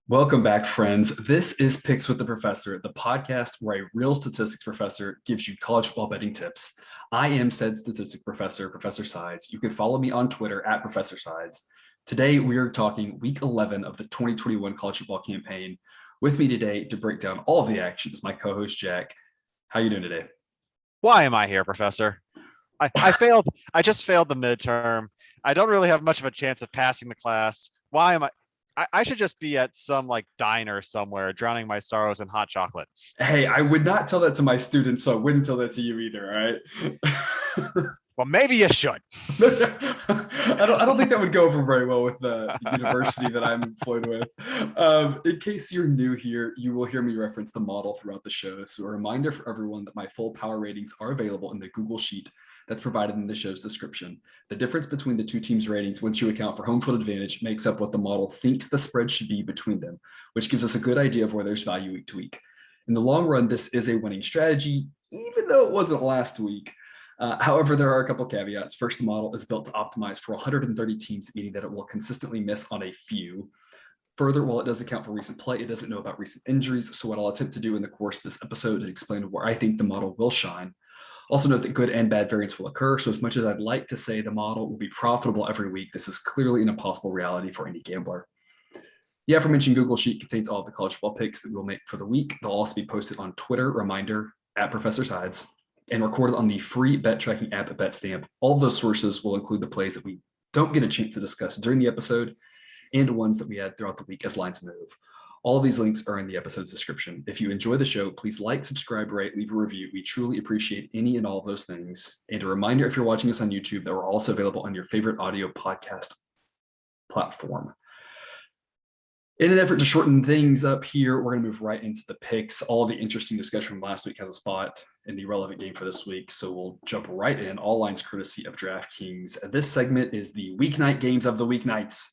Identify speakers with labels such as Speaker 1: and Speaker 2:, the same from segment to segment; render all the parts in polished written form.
Speaker 1: Welcome back, friends. This is Picks with the Professor, the podcast where a real statistics professor gives you college football betting tips. I am said statistics professor, Professor Sides. You can follow me on Twitter at Professor Sides. Today, we are talking week 11 of the 2021 college football campaign. With me today to break down all of the action is my co-host, Jack. How are you doing today?
Speaker 2: Why am I here, Professor? I failed. I just failed the midterm. I don't really have much of a chance of passing the class. Why am I should just be at some like diner somewhere, drowning my sorrows in hot chocolate.
Speaker 1: Hey, I would not tell that to my students, so I wouldn't tell that to you either, all right?
Speaker 2: Well, maybe you should.
Speaker 1: I don't think that would go over very well with the university that I'm employed with. In case you're new here, you will hear me reference the model throughout the show. So a reminder for everyone that my full power ratings are available in the Google Sheet that's provided in the show's description. The difference between the two teams' ratings, once you account for home field advantage, makes up what the model thinks the spread should be between them, which gives us a good idea of where there's value week to week. In the long run, this is a winning strategy, even though it wasn't last week. However, there are a couple caveats. First, the model is built to optimize for 130 teams, meaning that it will consistently miss on a few. Further, while it does account for recent play, it doesn't know about recent injuries. So what I'll attempt to do in the course of this episode is explain where I think the model will shine. Also note that good and bad variance will occur. So as much as I'd like to say the model will be profitable every week, this is clearly an impossible reality for any gambler. The aforementioned Google Sheet contains all of the college football picks that we'll make for the week. They'll also be posted on Twitter, reminder, at Professor Sides, and recorded on the free bet tracking app BetStamp. All of those sources will include the plays that we don't get a chance to discuss during the episode and ones that we add throughout the week as lines move. All of these links are in the episode's description. If you enjoy the show, please like, subscribe, rate, leave a review. We truly appreciate any and all of those things. And a reminder, if you're watching us on YouTube, that we're also available on your favorite audio podcast platform. In an effort to shorten things up here, we're going to move right into the picks. All the interesting discussion from last week has a spot in the relevant game for this week, so we'll jump right in. All lines courtesy of DraftKings. This segment is the weeknight games of the weeknights.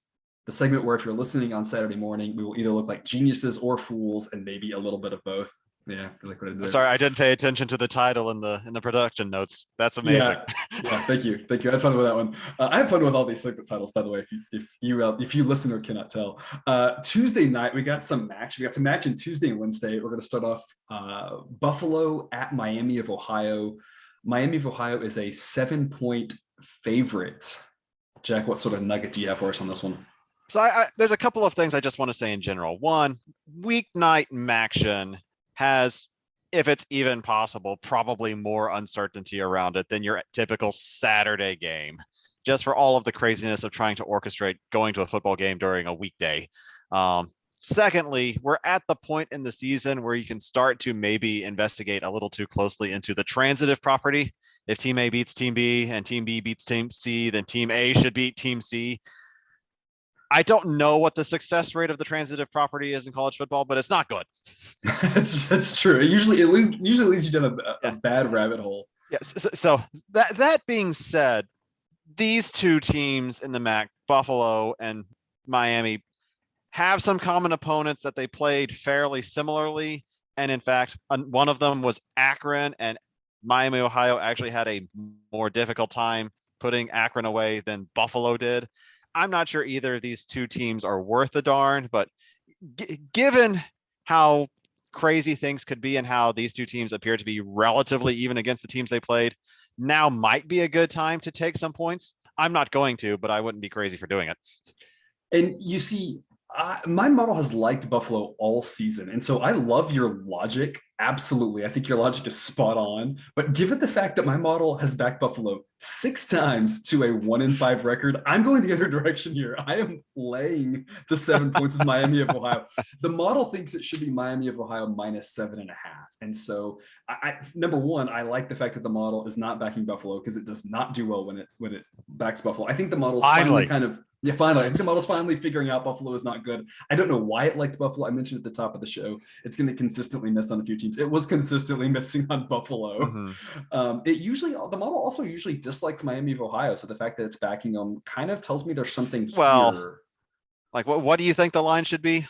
Speaker 1: The segment where if you're listening on Saturday morning, we will either look like geniuses or fools, and maybe a little bit of both. Yeah, I like what I did.
Speaker 2: Sorry, I didn't pay attention to the title in the production notes. That's amazing.
Speaker 1: Yeah. Thank you. I had fun with that one. I have fun with all these segment titles, by the way. If you listen or cannot tell. Tuesday night we got some match. We got some action Tuesday and Wednesday. We're going to start off Buffalo at Miami of Ohio. Miami of Ohio is a 7-point favorite. Jack, what sort of nugget do you have for us on this one?
Speaker 2: So there's a couple of things I just want to say in general. One, weeknight action has, if it's even possible, probably more uncertainty around it than your typical Saturday game, just for all of the craziness of trying to orchestrate going to a football game during a weekday. Secondly, we're at the point in the season where you can start to maybe investigate a little too closely into the transitive property. If team A beats team B and team B beats team C, then team A should beat team C. I don't know what the success rate of the transitive property is in college football, but it's not good.
Speaker 1: That's true. It usually leads you down a bad rabbit hole.
Speaker 2: Yes. So that being said, these two teams in the MAC, Buffalo and Miami, have some common opponents that they played fairly similarly. And in fact, one of them was Akron, and Miami, Ohio actually had a more difficult time putting Akron away than Buffalo did. I'm not sure either of these two teams are worth a darn, but given how crazy things could be and how these two teams appear to be relatively even against the teams they played, now might be a good time to take some points. I'm not going to, but I wouldn't be crazy for doing it.
Speaker 1: And you see, my model has liked Buffalo all season. And so I love your logic. Absolutely. I think your logic is spot on. But given the fact that my model has backed Buffalo 6 times to a 1-5 record, I'm going the other direction here. I am laying the 7 points with Miami of Ohio. The model thinks it should be Miami of Ohio minus 7.5. And so number one, I like the fact that the model is not backing Buffalo because it does not do well when it backs Buffalo. I think the model's finally finally. I think the model's finally figuring out Buffalo is not good. I don't know why it liked Buffalo. I mentioned at the top of the show, it's going to consistently miss on a few teams. It was consistently missing on Buffalo. Mm-hmm. The model also usually dislikes Miami of Ohio. So the fact that it's backing them kind of tells me there's something here.
Speaker 2: Like what do you think the line should be?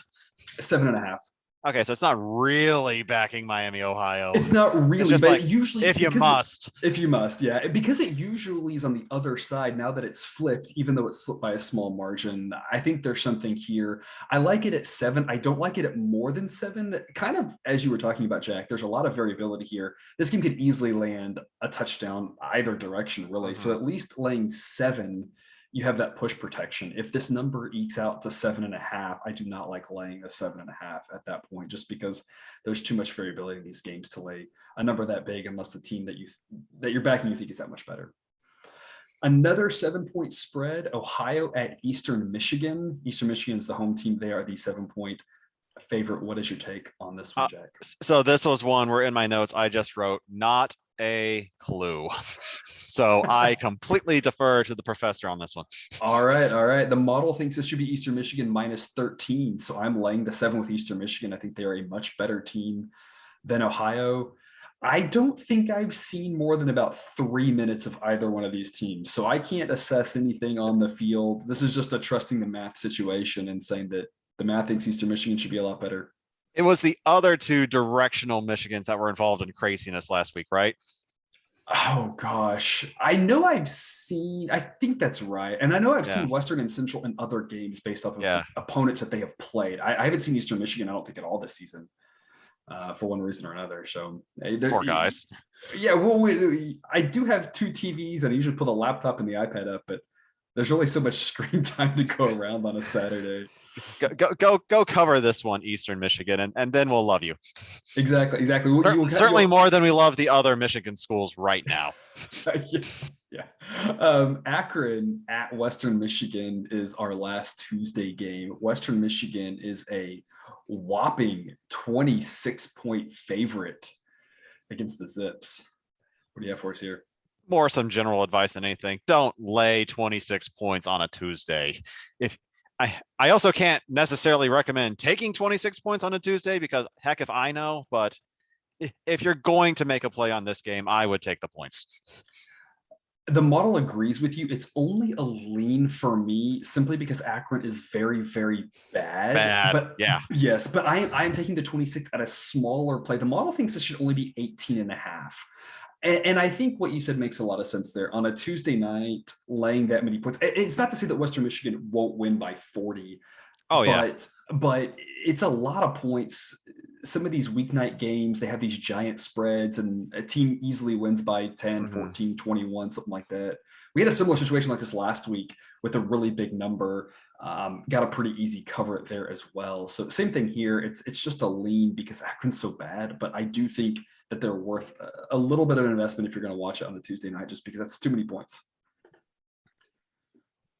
Speaker 1: 7.5.
Speaker 2: Okay, so it's not really backing Miami, Ohio.
Speaker 1: It's not really,
Speaker 2: it's just
Speaker 1: but
Speaker 2: like,
Speaker 1: usually
Speaker 2: if you must.
Speaker 1: If you must, yeah, because it usually is on the other side. Now that it's flipped, even though it's slipped by a small margin, I think there's something here. I like it at 7. I don't like it at more than 7. Kind of as you were talking about, Jack. There's a lot of variability here. This game could easily land a touchdown either direction, really. So at least laying 7. You have that push protection. If this number ekes out to 7.5, I do not like laying a 7.5 at that point, just because there's too much variability in these games to lay a number that big unless the team that you're backing you think is that much better. Another 7-point spread, Ohio at Eastern Michigan. Eastern Michigan is the home team. They are the 7-point favorite. What is your take on this one, Jack?
Speaker 2: So this was one where in my notes I just wrote not a clue. So I completely defer to the professor on this one.
Speaker 1: All right. The model thinks this should be Eastern Michigan -13. So I'm laying the 7 with Eastern Michigan. I think they are a much better team than Ohio. I don't think I've seen more than about 3 minutes of either one of these teams. So I can't assess anything on the field. This is just a trusting the math situation and saying that the math thinks Eastern Michigan should be a lot better.
Speaker 2: It was the other 2 directional Michigans that were involved in craziness last week, right?
Speaker 1: Oh gosh, I know I think that's right. And I know I've seen Western and Central in other games based off of the opponents that they have played. I haven't seen Eastern Michigan, I don't think, at all this season for one reason or another. So
Speaker 2: poor guys.
Speaker 1: Yeah, well, I do have 2 TVs and I usually put the laptop and the iPad up, but there's only so much screen time to go around on a Saturday.
Speaker 2: Go cover this one, Eastern Michigan, and then we'll love you.
Speaker 1: Exactly.
Speaker 2: Certainly more than we love the other Michigan schools right now.
Speaker 1: Yeah. Akron at Western Michigan is our last Tuesday game. Western Michigan is a whopping 26-point favorite against the Zips. What do you have for us here?
Speaker 2: More some general advice than anything. Don't lay 26 points on a Tuesday. I also can't necessarily recommend taking 26 points on a Tuesday because heck if I know, but if you're going to make a play on this game, I would take the points.
Speaker 1: The model agrees with you. It's only a lean for me simply because Akron is very, very bad. But
Speaker 2: yeah.
Speaker 1: Yes, but I am taking the 26 at a smaller play. The model thinks it should only be 18.5. And I think what you said makes a lot of sense there. On a Tuesday night, laying that many points, it's not to say that Western Michigan won't win by 40. But it's a lot of points. Some of these weeknight games, they have these giant spreads and a team easily wins by 10, 14, 21, something like that. We had a similar situation like this last week with a really big number. Got a pretty easy cover there as well. So the same thing here. It's just a lean because Akron's so bad, but I do think that they're worth a little bit of an investment if you're going to watch it on the Tuesday night, just because that's too many points.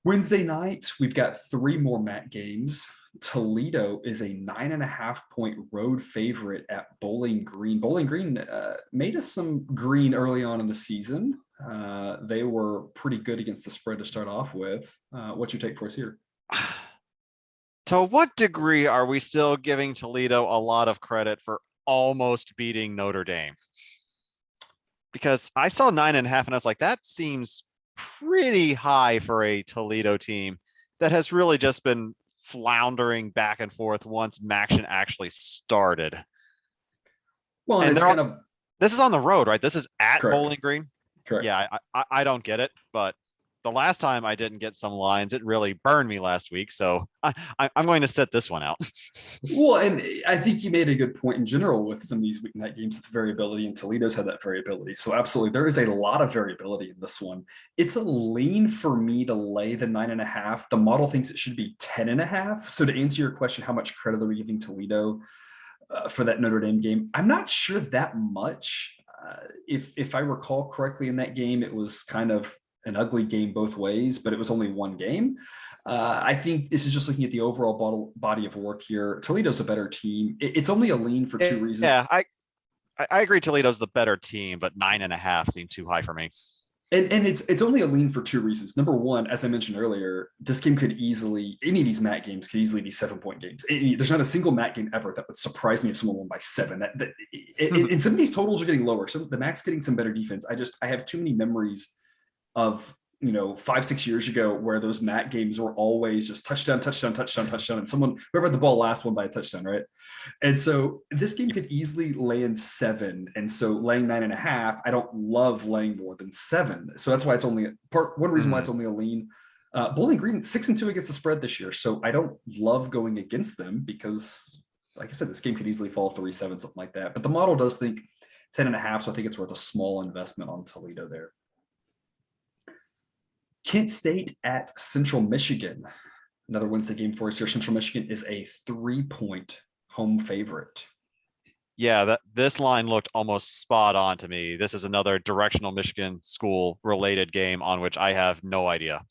Speaker 1: Wednesday night, we've got 3 more MAC games. Toledo is a 9.5-point road favorite at Bowling Green. Bowling Green made us some green early on in the season. They were pretty good against the spread to start off with. What's your take for us here?
Speaker 2: To what degree are we still giving Toledo a lot of credit for almost beating Notre Dame? Because I saw 9.5 and I was like, that seems pretty high for a Toledo team that has really just been floundering back and forth once Maction actually started.
Speaker 1: Well, and
Speaker 2: this is on the road, right? This is at
Speaker 1: Correct.
Speaker 2: Bowling Green.
Speaker 1: Correct.
Speaker 2: Yeah, I don't get it, but the last time I didn't get some lines, it really burned me last week. So I'm going to sit this one out.
Speaker 1: Well, and I think you made a good point in general with some of these weeknight games with variability, and Toledo's had that variability. So absolutely, there is a lot of variability in this one. It's a lean for me to lay the 9.5. The model thinks it should be 10.5. So to answer your question, how much credit are we giving Toledo for that Notre Dame game? I'm not sure that much. If I recall correctly in that game, it was kind of an ugly game both ways, but it was only one game. I think this is just looking at the overall body of work here. Toledo's a better team. It's only a lean for 2 reasons.
Speaker 2: Yeah, I agree. Toledo's the better team, but 9.5 seemed too high for me.
Speaker 1: And it's only a lean for 2 reasons. Number one, as I mentioned earlier, this game could easily, any of these MAC games could easily be 7-point games. There's not a single MAC game ever that would surprise me if someone won by 7. And some of these totals are getting lower. So the MAC's getting some better defense. I have too many memories of 5-6 years ago, where those MAC games were always just touchdown, touchdown, touchdown, touchdown, and whoever had the ball last one by a touchdown, right? And so this game could easily land 7. And so laying 9.5, I don't love laying more than 7. So that's why it's only one reason why it's only a lean. Bowling Green 6-2 against the spread this year. So I don't love going against them because, like I said, this game could easily fall 3-7, something like that. But the model does think 10.5. So I think it's worth a small investment on Toledo there. Kent State at Central Michigan. Another Wednesday game for us here. Central Michigan is a 3-point home favorite.
Speaker 2: Yeah, this line looked almost spot on to me. This is another directional Michigan school related game on which I have no idea.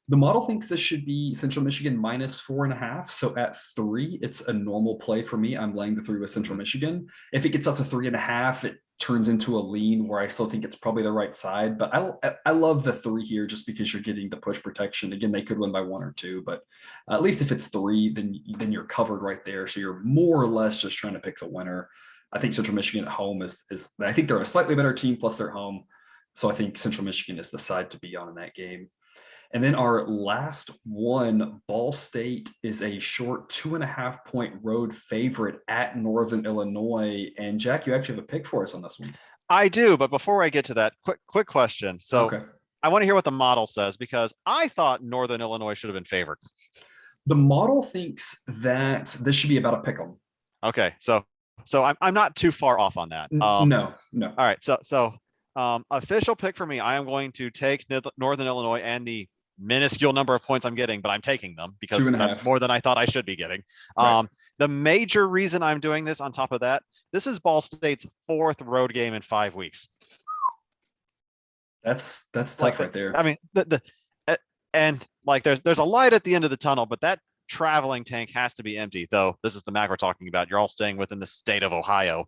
Speaker 1: The model thinks this should be Central Michigan -4.5. So at 3, it's a normal play for me. I'm laying the 3 with Central Michigan. If it gets up to 3.5, it turns into a lean where I still think it's probably the right side. But I love the 3 here just because you're getting the push protection. Again, they could win by 1 or 2, but at least if it's 3, then you're covered right there. So you're more or less just trying to pick the winner. I think Central Michigan at home is I think they're a slightly better team, plus they're home. So I think Central Michigan is the side to be on in that game. And then our last one, Ball State is a short 2.5-point road favorite at Northern Illinois. And Jack, you actually have a pick for us on this one.
Speaker 2: I do, but before I get to that, quick question. So okay. I want to hear what the model says because I thought Northern Illinois should have been favored.
Speaker 1: The model thinks that this should be about a pick 'em.
Speaker 2: Okay, so I'm not too far off on that.
Speaker 1: No.
Speaker 2: All right, so official pick for me, I am going to take Northern Illinois and the minuscule number of points I'm getting, but I'm taking them because that's more than I thought I should be getting. Right. The major reason I'm doing this on top of that, this is Ball State's 4th road game in 5 weeks.
Speaker 1: That's tough right there.
Speaker 2: I mean, and like there's a light at the end of the tunnel, but that traveling tank has to be empty, though this is the MAC we're talking about. You're all staying within the state of Ohio.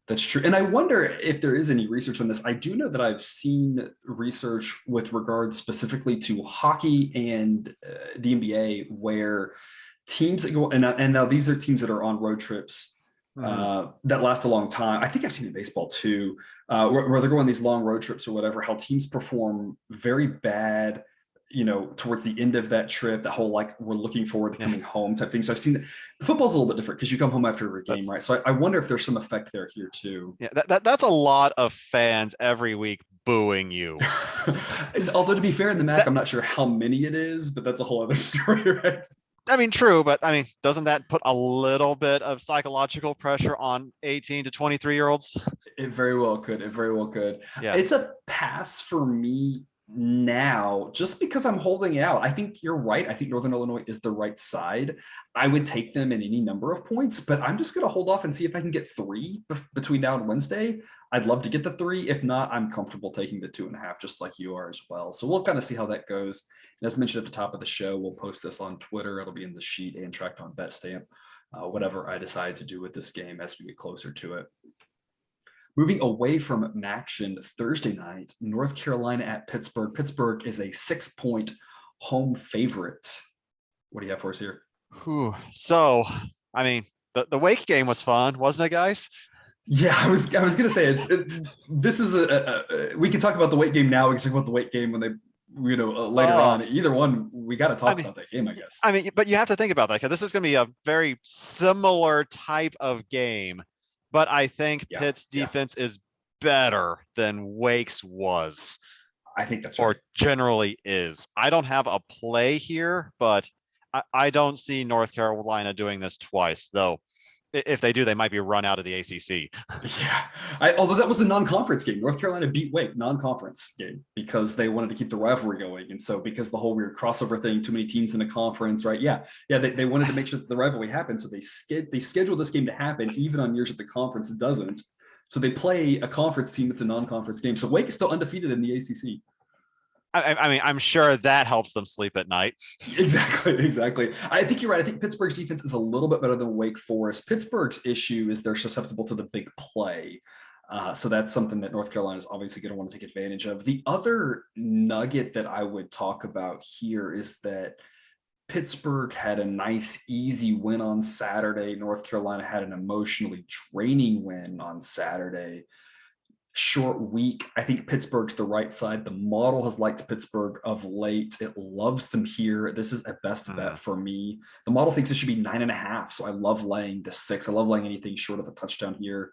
Speaker 1: That's true. And I wonder if there is any research on this. I do know that I've seen research with regards specifically to hockey and the NBA where teams that go, and now these are teams that are on road trips that last a long time. I think I've seen it in baseball too, where they're going these long road trips or whatever, how teams perform very bad towards the end of that trip, that whole like we're looking forward to coming home type thing. So I've seen that. The football's a little bit different because you come home after every game, right? So I wonder if there's some effect there here too.
Speaker 2: Yeah, that's a lot of fans every week booing you.
Speaker 1: Although to be fair, in the MAC, I'm not sure how many it is, but that's a whole other story, right?
Speaker 2: I mean, true, but I mean, doesn't that put a little bit of psychological pressure on 18 to 23-year-olds?
Speaker 1: It very well could. Yeah. It's a pass for me now, just because I'm holding out. I think you're right. I think Northern Illinois is the right side. I would take them in any number of points, but I'm just going to hold off and see if I can get 3 between now and Wednesday. I'd love to get the 3. If not, I'm comfortable taking the 2.5, just like you are as well. So we'll kind of see how that goes. And as mentioned at the top of the show, we'll post this on Twitter. It'll be in the sheet and tracked on BetStamp, whatever I decide to do with this game as we get closer to it. Moving away from action, Thursday night, North Carolina at Pittsburgh. Pittsburgh is a 6-point home favorite. What do you have for us here?
Speaker 2: So, I mean, the Wake game was fun, wasn't it, guys?
Speaker 1: Yeah, I was going to say this is we can talk about the Wake game now. We can talk about the Wake game when they later on. Either one, we got to talk about that game, I guess.
Speaker 2: I mean, but you have to think about that because this is going to be a very similar type of game. But I think Pitt's defense is better than Wake's was.
Speaker 1: I think that's
Speaker 2: or generally is. I don't have a play here, but I don't see North Carolina doing this twice, though. If they do, they might be run out of the ACC.
Speaker 1: Yeah. Although that was a non-conference game. North Carolina beat Wake, non-conference game, because they wanted to keep the rivalry going. And so because the whole weird crossover thing, too many teams in the conference, right? Yeah. They wanted to make sure that the rivalry happened. So they scheduled this game to happen even on years that the conference doesn't. So they play a conference team that's a non-conference game. So Wake is still undefeated in the ACC.
Speaker 2: I mean, I'm sure that helps them sleep at night.
Speaker 1: Exactly. I think you're right. I think Pittsburgh's defense is a little bit better than Wake Forest. Pittsburgh's issue is they're susceptible to the big play. So that's something that North Carolina is obviously going to want to take advantage of. The other nugget that I would talk about here is that Pittsburgh had a nice, easy win on Saturday. North Carolina had an emotionally draining win on Saturday. short week. I think Pittsburgh's the right side. The model has liked Pittsburgh of late. It loves them here. This is a best bet for me. The model thinks it should be 9.5. So I love laying the 6. I love laying anything short of a touchdown here.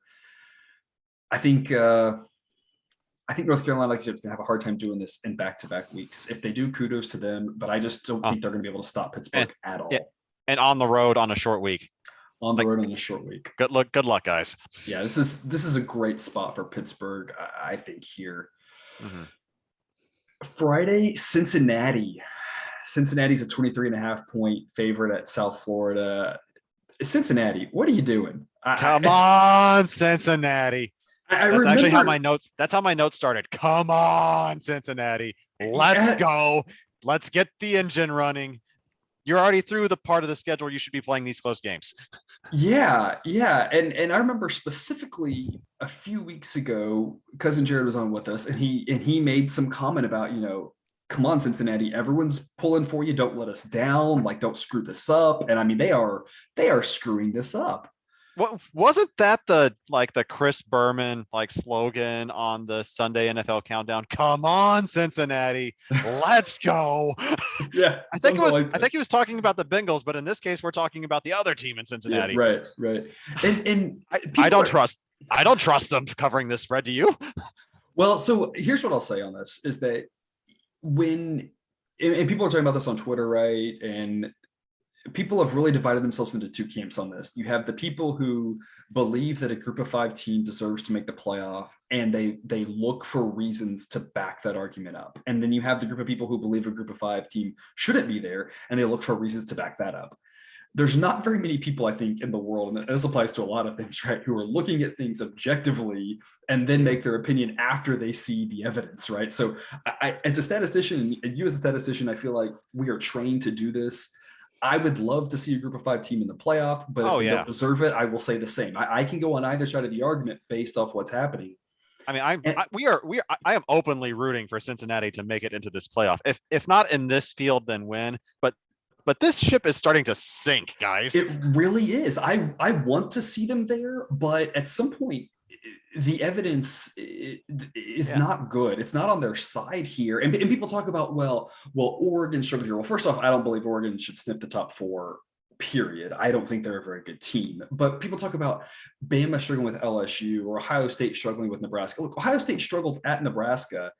Speaker 1: I think North Carolina, like I said, is going to have a hard time doing this in back-to-back weeks. If they do, kudos to them, but I just don't think they're going to be able to stop Pittsburgh at all.
Speaker 2: Yeah. And on the road on a short week.
Speaker 1: On the road on a short week.
Speaker 2: Good luck, guys.
Speaker 1: Yeah, this is a great spot for Pittsburgh, I think, here. Friday, Cincinnati. Cincinnati's a 23.5 point favorite at South Florida. Cincinnati, what are you doing?
Speaker 2: Come on, Cincinnati. That's actually how my notes. That's how my notes started. Come on, Cincinnati. Let's go. Let's get the engine running. You're already through the part of the schedule you should be playing these close games.
Speaker 1: Yeah. And I remember specifically a few weeks ago, Cousin Jared was on with us, and he made some comment about, come on, Cincinnati, everyone's pulling for you. Don't let us down. Like, don't screw this up. And I mean, they are screwing this up.
Speaker 2: What wasn't that the Chris Berman slogan on the Sunday NFL countdown? Come on, Cincinnati, let's go.
Speaker 1: Yeah,
Speaker 2: I think he was talking about the Bengals, but in this case, we're talking about the other team in Cincinnati.
Speaker 1: Yeah, right. And
Speaker 2: I don't trust them covering this spread. Do you?
Speaker 1: Well, so here's what I'll say on this is that and people are talking about this on Twitter, right? And people have really divided themselves into two camps on this. You have the people who believe that a group of 5 team deserves to make the playoff, and they look for reasons to back that argument up. And then you have the group of people who believe a group of 5 team shouldn't be there, and they look for reasons to back that up. There's not very many people, I think, in the world, and this applies to a lot of things, right, who are looking at things objectively and then make their opinion after they see the evidence, right? So I as a statistician, and you as a statistician, I feel like we are trained to do this. I would love to see a group of 5 team in the playoff, but if they don't deserve it, I will say the same. I can go on either side of the argument based off what's happening.
Speaker 2: I mean, I am openly rooting for Cincinnati to make it into this playoff. If not in this field, then win. But this ship is starting to sink, guys.
Speaker 1: It really is. I want to see them there, but at some point, the evidence is not good. It's not on their side here. And people talk about, well, Oregon struggled here. Well, first off, I don't believe Oregon should sniff the top 4, period. I don't think they're a very good team. But people talk about Bama struggling with LSU or Ohio State struggling with Nebraska. Look, Ohio State struggled at Nebraska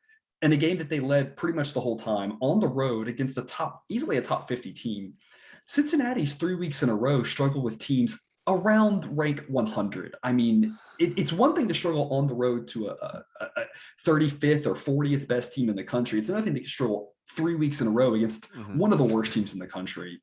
Speaker 1: in a game that they led pretty much the whole time on the road against easily a top 50 team. Cincinnati's 3 weeks in a row struggle with teams around rank 100. I mean, it's one thing to struggle on the road to a 35th or 40th best team in the country. It's another thing to struggle 3 weeks in a row against one of the worst teams in the country.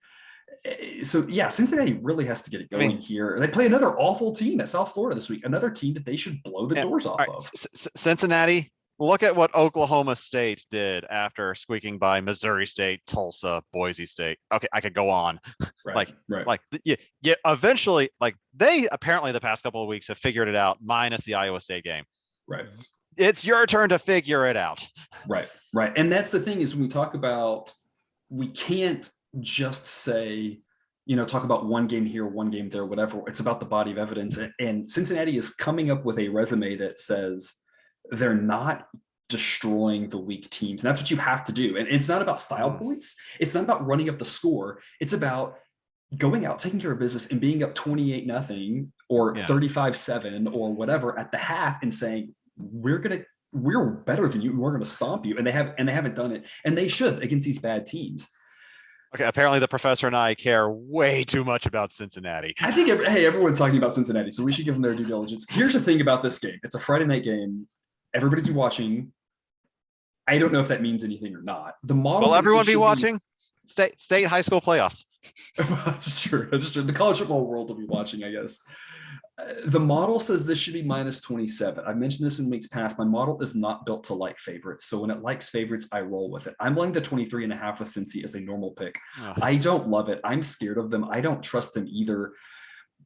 Speaker 1: So yeah, Cincinnati really has to get it going here. They play another awful team at South Florida this week, another team that they should blow the doors off of.
Speaker 2: Cincinnati, look at what Oklahoma State did after squeaking by Missouri State, Tulsa, Boise State. Okay, I could go on.
Speaker 1: Right.
Speaker 2: Eventually, they apparently the past couple of weeks have figured it out, minus the Iowa State game.
Speaker 1: Right.
Speaker 2: It's your turn to figure it out.
Speaker 1: Right. And that's the thing is when we talk about, we can't just say, talk about one game here, one game there, whatever. It's about the body of evidence. And Cincinnati is coming up with a resume that says, they're not destroying the weak teams. And that's what you have to do. And it's not about style points. It's not about running up the score. It's about going out, taking care of business and being up 28-0 or 35-7 or whatever at the half and saying, we're better than you. And we're going to stomp you. And they haven't done it. And they should against these bad teams.
Speaker 2: Okay, apparently the professor and I care way too much about Cincinnati.
Speaker 1: I think, everyone's talking about Cincinnati, so we should give them their due diligence. Here's the thing about this game. It's a Friday night game. Everybody's been watching. I don't know if that means anything or not. The model.
Speaker 2: Will everyone be watching? State high school playoffs.
Speaker 1: That's true. The college football world will be watching, I guess. The model says this should be minus 27. I mentioned this in weeks past. My model is not built to like favorites. So when it likes favorites, I roll with it. I'm laying the 23.5 with Cincy as a normal pick. I don't love it. I'm scared of them. I don't trust them either.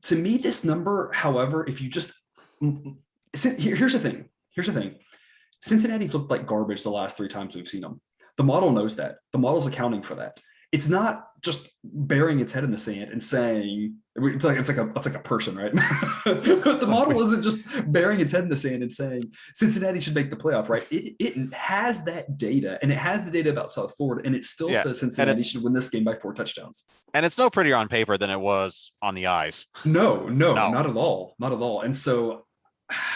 Speaker 1: To me, this number, however, if you just here's the thing. Cincinnati's looked like garbage the last 3 times we've seen them. The model knows that. The model's accounting for that. It's not just burying its head in the sand and saying, It's like a person, right? But the model isn't just burying its head in the sand and saying Cincinnati should make the playoff, right? It has that data, and it has the data about South Florida, and it still
Speaker 2: Yeah,
Speaker 1: says Cincinnati should win this game by 4 touchdowns.
Speaker 2: and it's no prettier on paper than it was on the ice.
Speaker 1: No,
Speaker 2: No.
Speaker 1: not at all, not at all. And so,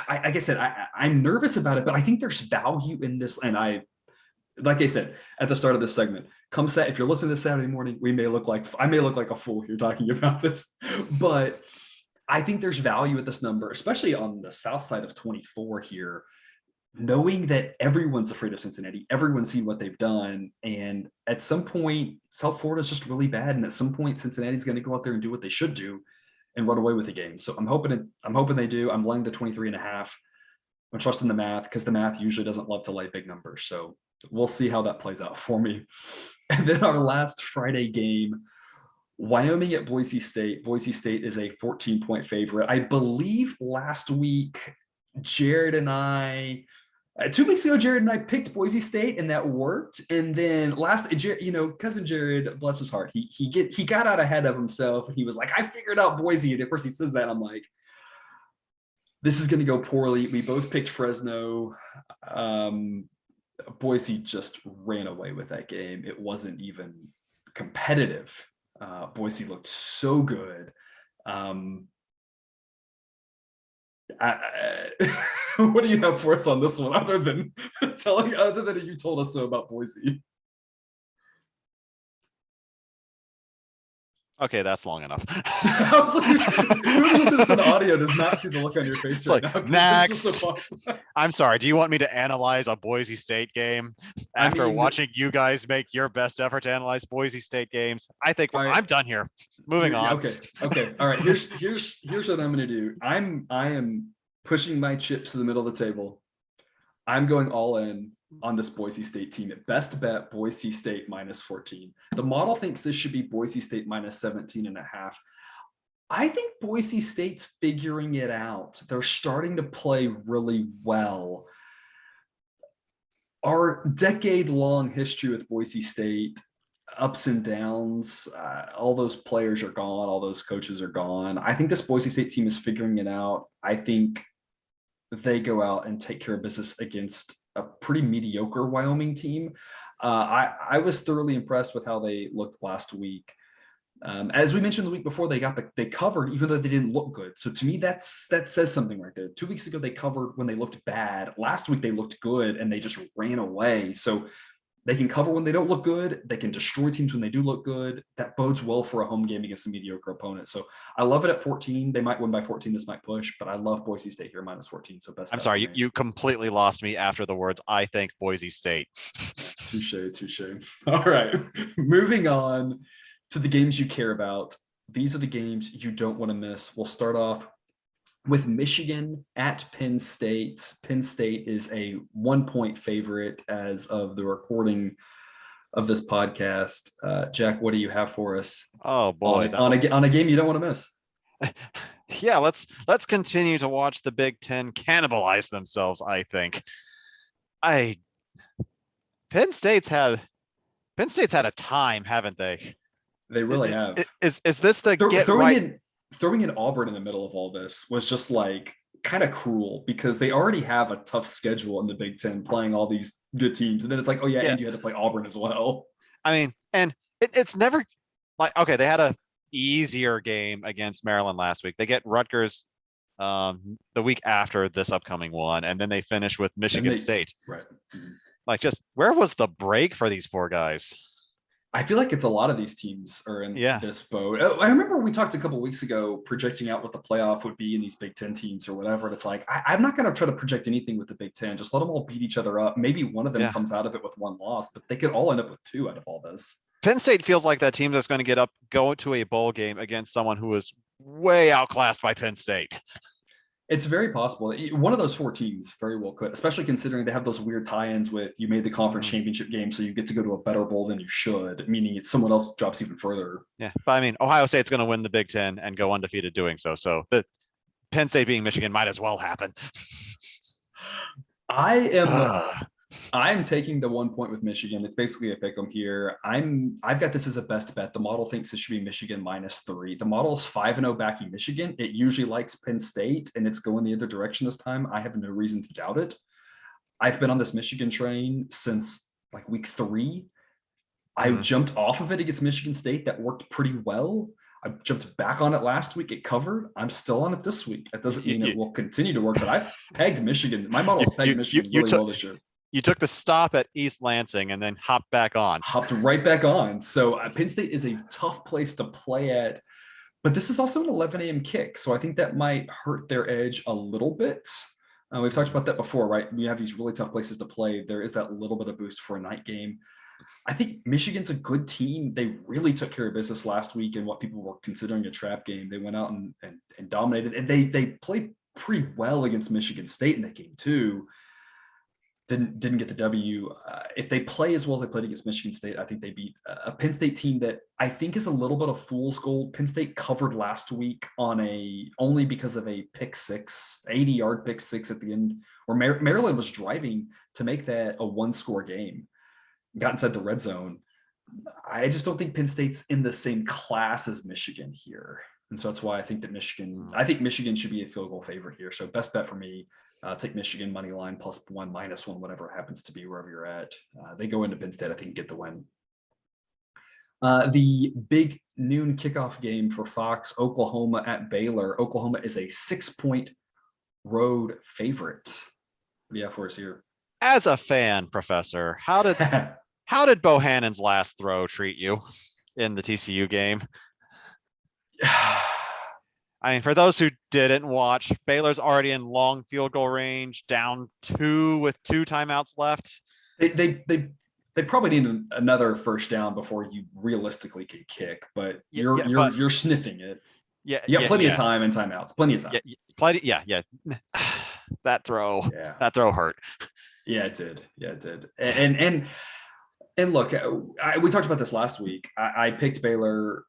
Speaker 1: like I said, I'm nervous about it, but I think there's value in this, and like I said at the start of this segment, if you're listening to this Saturday morning, I may look like a fool here talking about this, but I think there's value at this number, especially on the south side of 24 here, knowing that everyone's afraid of Cincinnati, everyone's seen what they've done, and at some point, South Florida is just really bad, and at some point, Cincinnati's going to go out there and do what they should do and run away with the game. So I'm hoping they do. I'm laying the 23.5. I'm trusting the math because the math usually doesn't love to lay big numbers. So we'll see how that plays out for me. And then our last Friday game, Wyoming at Boise State. Boise State is a 14-point favorite. I believe last week, Jared and I, 2 weeks ago, Jared and I picked Boise State, and that worked. And then cousin Jared, bless his heart, he got out ahead of himself, and he was like, "I figured out Boise." And of course, he says that. I'm like, this is going to go poorly. We both picked Fresno. Boise just ran away with that game. It wasn't even competitive. Boise looked so good. What do you have for us on this one, other than you told us so about Boise?
Speaker 2: Okay, that's long enough.
Speaker 1: I was like, whoever listens to the audio does not see the look on your face right now.
Speaker 2: Next. I'm sorry. Do you want me to analyze a Boise State game after watching you guys make your best effort to analyze Boise State games? I think I'm done here. Moving on.
Speaker 1: Okay. All right. Here's what I'm going to do. I am pushing my chips to the middle of the table. I'm going all in on this Boise State team. At best bet, Boise State -14. The model thinks this should be Boise State -17.5. I think Boise State's figuring it out. They're starting to play really well. Our decade-long history with Boise State, ups and downs, all those players are gone, all those coaches are gone. I think this Boise State team is figuring it out. I think they go out and take care of business against a pretty mediocre Wyoming team. I was thoroughly impressed with how they looked last week. As we mentioned the week before, they covered even though they didn't look good. So to me, that says something right there. 2 weeks ago, they covered when they looked bad. Last week, they looked good and they just ran away. So they can cover when they don't look good. They can destroy teams when they do look good. That bodes well for a home game against a mediocre opponent. So I love it at 14. They might win by 14. This might push, but I love Boise State here -14. So best.
Speaker 2: I'm sorry, you completely lost me after the words, "I think Boise State."
Speaker 1: Touche. All right, moving on to the games you care about. These are the games you don't want to miss. We'll start off with Michigan at Penn State. Penn State is a 1-point favorite as of the recording of this podcast. Jack, what do you have for us?
Speaker 2: Oh boy,
Speaker 1: on a game you don't want to miss.
Speaker 2: Yeah, let's continue to watch the Big Ten cannibalize themselves. I think Penn State's had a time, haven't they?
Speaker 1: They really have.
Speaker 2: Is this the
Speaker 1: throwing in Auburn in the middle of all this was just like kind of cruel because they already have a tough schedule in the Big Ten playing all these good teams. And then it's like, oh yeah. And you had to play Auburn as well.
Speaker 2: I mean, and it's never like, okay, they had a easier game against Maryland last week. They get Rutgers the week after this upcoming one. And then they finish with Michigan State.
Speaker 1: Right.
Speaker 2: Like, just where was the break for these poor guys?
Speaker 1: I feel like it's a lot of these teams are in this boat. I remember we talked a couple of weeks ago projecting out what the playoff would be in these Big Ten teams or whatever. And it's like, I'm not going to try to project anything with the Big Ten. Just let them all beat each other up. Maybe one of them comes out of it with one loss, but they could all end up with 2 out of all this.
Speaker 2: Penn State feels like that team that's going to go to a bowl game against someone who is way outclassed by Penn State.
Speaker 1: It's very possible. One of those 4 teams very well could, especially considering they have those weird tie-ins with you made the conference championship game, so you get to go to a better bowl than you should, meaning it's someone else drops even further.
Speaker 2: Yeah, but I mean, Ohio State's going to win the Big Ten and go undefeated doing so. So the Penn State beating Michigan might as well happen.
Speaker 1: I I'm taking the 1 point with Michigan. It's basically a pick 'em here. I've got this as a best bet. The model thinks it should be Michigan -3. The model is 5-0 backing Michigan. It usually likes Penn State, and it's going the other direction this time. I have no reason to doubt it. I've been on this Michigan train since like week 3. I jumped off of it against Michigan State. That worked pretty well. I jumped back on it last week. It covered. I'm still on it this week. That doesn't mean it will continue to work, but I've pegged Michigan. My model has pegged Michigan really well this year.
Speaker 2: You took the stop at East Lansing and then hopped back on.
Speaker 1: Hopped right back on. So Penn State is a tough place to play at, but this is also an 11 a.m. kick. So I think that might hurt their edge a little bit. We've talked about that before, right? We have these really tough places to play. There is that little bit of boost for a night game. I think Michigan's a good team. They really took care of business last week in what people were considering a trap game. They went out and dominated, and they played pretty well against Michigan State in that game too. Didn't get the W. If they play as well as they played against Michigan State, I think they beat a Penn State team that I think is a little bit of fool's gold. Penn State covered last week only because of a pick 6, 80-yard pick 6 at the end, where Maryland was driving to make that a 1-score game. Got inside the red zone. I just don't think Penn State's in the same class as Michigan here. And so that's why I think Michigan should be a field goal favorite here. So best bet for me, take Michigan money line +1, -1, whatever it happens to be wherever you're at. They go into Penn State, I think, get the win. The big noon kickoff game for Fox, Oklahoma at Baylor. Oklahoma is a 6-point road favorite. What do you have for us here?
Speaker 2: As a fan, Professor, how did Bohannon's last throw treat you in the TCU game? I mean, for those who didn't watch, Baylor's already in long field goal range, down 2 with 2 timeouts left.
Speaker 1: They probably need another first down before you realistically can kick, but you're sniffing it. Yeah, you got plenty of time and timeouts. Plenty of time.
Speaker 2: Yeah. That throw hurt.
Speaker 1: Yeah, it did. And look, we talked about this last week. I picked Baylor.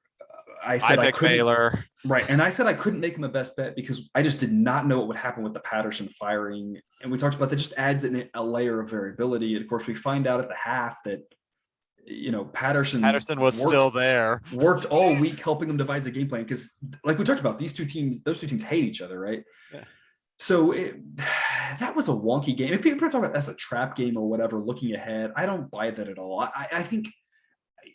Speaker 1: I picked
Speaker 2: Baylor.
Speaker 1: Right. And I said I couldn't make him a best bet because I just did not know what would happen with the Patterson firing. And we talked about that just adds in a layer of variability. And of course, we find out at the half that, Patterson
Speaker 2: was still there.
Speaker 1: Worked all week helping them devise a game plan. Because like we talked about, those two teams hate each other, right? Yeah. So that was a wonky game. If people talk about that as a trap game or whatever, looking ahead, I don't buy that at all. I think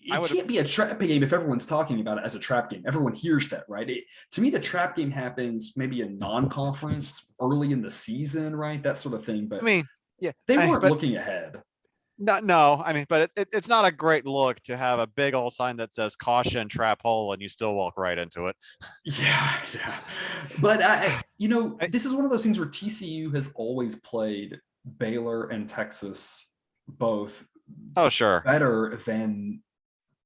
Speaker 1: it can't be a trap game if everyone's talking about it as a trap game. Everyone hears that, right? To me, the trap game happens maybe in non-conference early in the season, right? That sort of thing. But
Speaker 2: I mean, yeah,
Speaker 1: they weren't looking ahead.
Speaker 2: No, I mean, but it's not a great look to have a big old sign that says caution trap hole and you still walk right into it.
Speaker 1: Yeah. But this is one of those things where TCU has always played Baylor and Texas both better than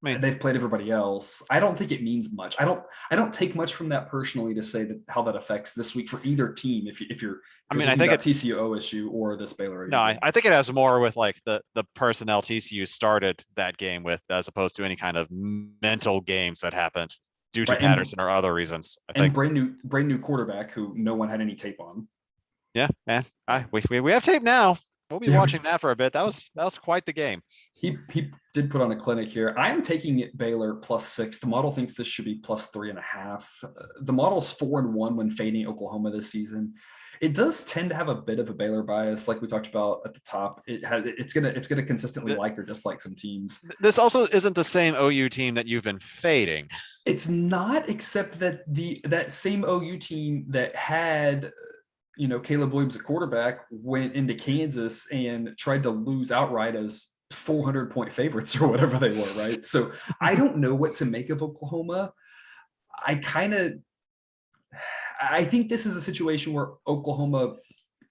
Speaker 1: they've played everybody else. I don't think it means much. I don't take much from that personally to say that how that affects this week for either team. If you're I think it's TCU OSU or this Baylor.
Speaker 2: No, I think it has more with like the personnel TCU started that game with, as opposed to any kind of mental games that happened due to Patterson or other reasons. I think
Speaker 1: brand new quarterback who no one had any tape on.
Speaker 2: Yeah, man. We have tape now. We'll be watching that for a bit. That was quite the game.
Speaker 1: He did put on a clinic here. I'm taking Baylor +6. The model thinks this should be +3.5. The model's 4-1 when fading Oklahoma this season. It does tend to have a bit of a Baylor bias, like we talked about at the top. It's gonna consistently like or dislike some teams.
Speaker 2: This also isn't the same OU team that you've been fading.
Speaker 1: It's not, except that that same OU team that had Caleb Williams at quarterback went into Kansas and tried to lose outright as 400-point favorites or whatever they were, right? So I don't know what to make of Oklahoma. I think this is a situation where Oklahoma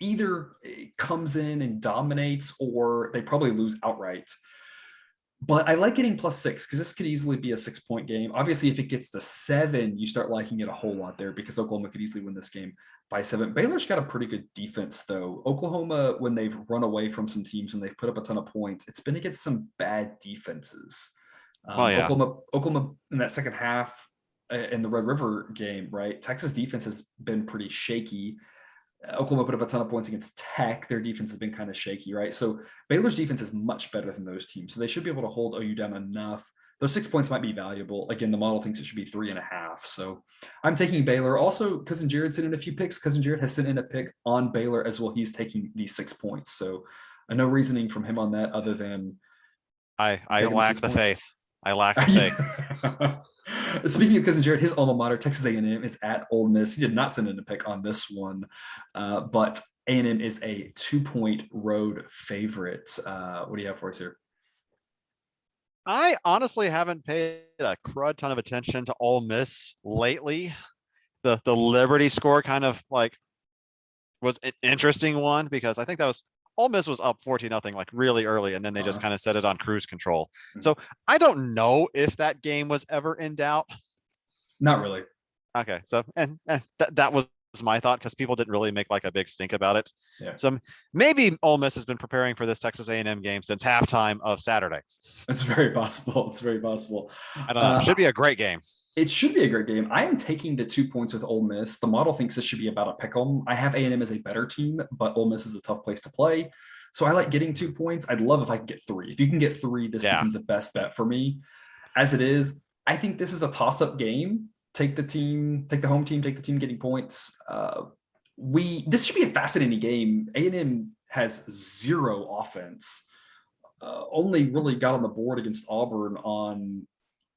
Speaker 1: either comes in and dominates or they probably lose outright. But I like getting +6 because this could easily be a 6-point game. Obviously, if it gets to 7, you start liking it a whole lot there because Oklahoma could easily win this game by 7. Baylor's got a pretty good defense, though. Oklahoma, when they've run away from some teams and they've put up a ton of points, it's been against some bad defenses. Oklahoma in that second half in the Red River game, right? Texas defense has been pretty shaky. Oklahoma put up a ton of points against Tech. Their defense has been kind of shaky, right? So Baylor's defense is much better than those teams. So they should be able to hold OU down enough. Those 6 points might be valuable. Again, the model thinks it should be 3.5. So I'm taking Baylor. Also, Cousin Jared sent in a few picks. Cousin Jared has sent in a pick on Baylor as well. He's taking these 6 points. So no reasoning from him on that other than
Speaker 2: I lack the faith. I lack the faith.
Speaker 1: Speaking of Cousin Jared, his alma mater, Texas A&M, is at Ole Miss. He did not send in a pick on this one, but A&M is a 2-point road favorite. What do you have for us here?
Speaker 2: I honestly haven't paid a crud ton of attention to Ole Miss lately. The Liberty score kind of like was an interesting one because I think that was Ole Miss was up 14-0 like really early, and then they just kind of set it on cruise control. So I don't know if that game was ever in doubt.
Speaker 1: Not really.
Speaker 2: Okay, so and that was my thought because people didn't really make like a big stink about it.
Speaker 1: Yeah.
Speaker 2: So maybe Ole Miss has been preparing for this Texas A&M game since halftime of Saturday.
Speaker 1: It's very possible. It's very possible.
Speaker 2: I don't know. It should be a great game.
Speaker 1: It should be a great game. I am taking the 2 points with Ole Miss. The model thinks this should be about a pick 'em. I have A&M as a better team, but Ole Miss is a tough place to play. So I like getting 2 points. I'd love if I could get 3. If you can get 3, this becomes the best bet for me. As it is, I think this is a toss-up game. Take the home team, take the team getting points. This should be a fascinating game. A&M has 0 offense. Only really got on the board against Auburn on,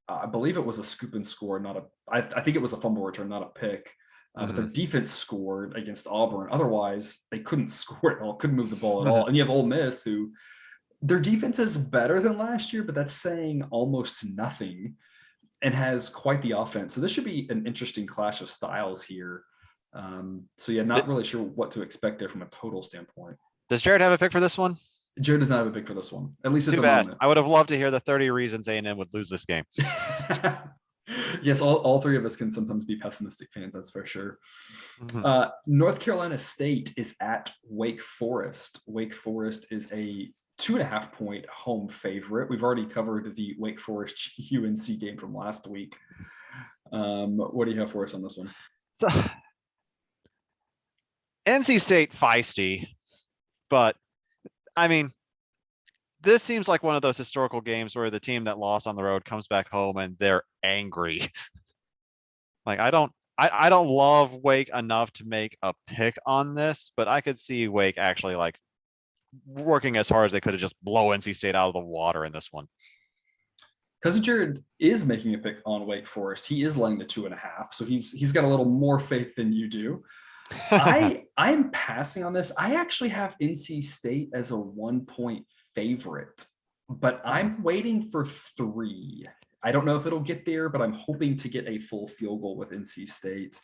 Speaker 1: I believe it was a scoop and score, I think it was a fumble return, not a pick. But their defense scored against Auburn. Otherwise, they couldn't score at all, couldn't move the ball at all. And you have Ole Miss, who their defense is better than last year, but that's saying almost nothing, and has quite the offense. So this should be an interesting clash of styles here. So yeah, not really sure what to expect there from a total standpoint.
Speaker 2: Does Jared have a pick for this one?
Speaker 1: Jared does not have a pick for this one, at least at the moment.
Speaker 2: I would have loved to hear the 30 reasons A&M would lose this game.
Speaker 1: Yes, all 3 of us can sometimes be pessimistic fans, that's for sure. North Carolina State is at Wake Forest. Wake Forest is a 2.5-point home favorite. We've already covered the Wake Forest UNC game from last week. What do you have for us on this one?
Speaker 2: So, NC State feisty, but I mean, this seems like one of those historical games where the team that lost on the road comes back home and they're angry. Like I don't love Wake enough to make a pick on this, but I could see Wake actually like working as hard as they could to just blow NC State out of the water in this one.
Speaker 1: Cousin Jared is making a pick on Wake Forest. He is laying the 2.5, so he's got a little more faith than you do. I'm passing on this. I actually have NC State as a 1-point favorite, but I'm waiting for 3. I don't know if it'll get there, but I'm hoping to get a full field goal with NC State.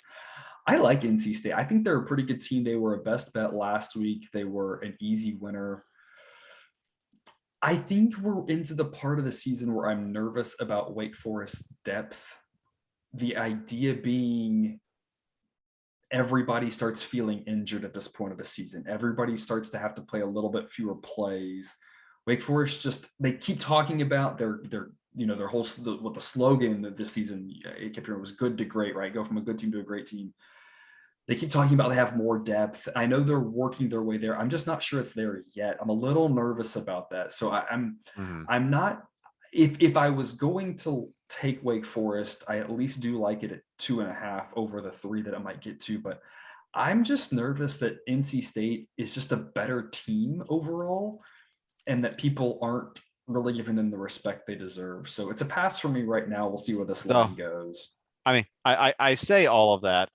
Speaker 1: I like NC State. I think they're a pretty good team. They were a best bet last week. They were an easy winner. I think we're into the part of the season where I'm nervous about Wake Forest's depth. The idea being everybody starts feeling injured at this point of the season. Everybody starts to have to play a little bit fewer plays. Wake Forest they keep talking about their whole the slogan this season. It kept hearing was good to great, right? Go from a good team to a great team. They keep talking about they have more depth. I know they're working their way there. I'm just not sure it's there yet. I'm a little nervous about that. So I'm not. If I was going to take Wake Forest, I at least do like it at 2.5 over the 3 that I might get to. But I'm just nervous that NC State is just a better team overall, and that people aren't really giving them the respect they deserve. So it's a pass for me right now. We'll see where this line goes.
Speaker 2: I mean, I say all of that.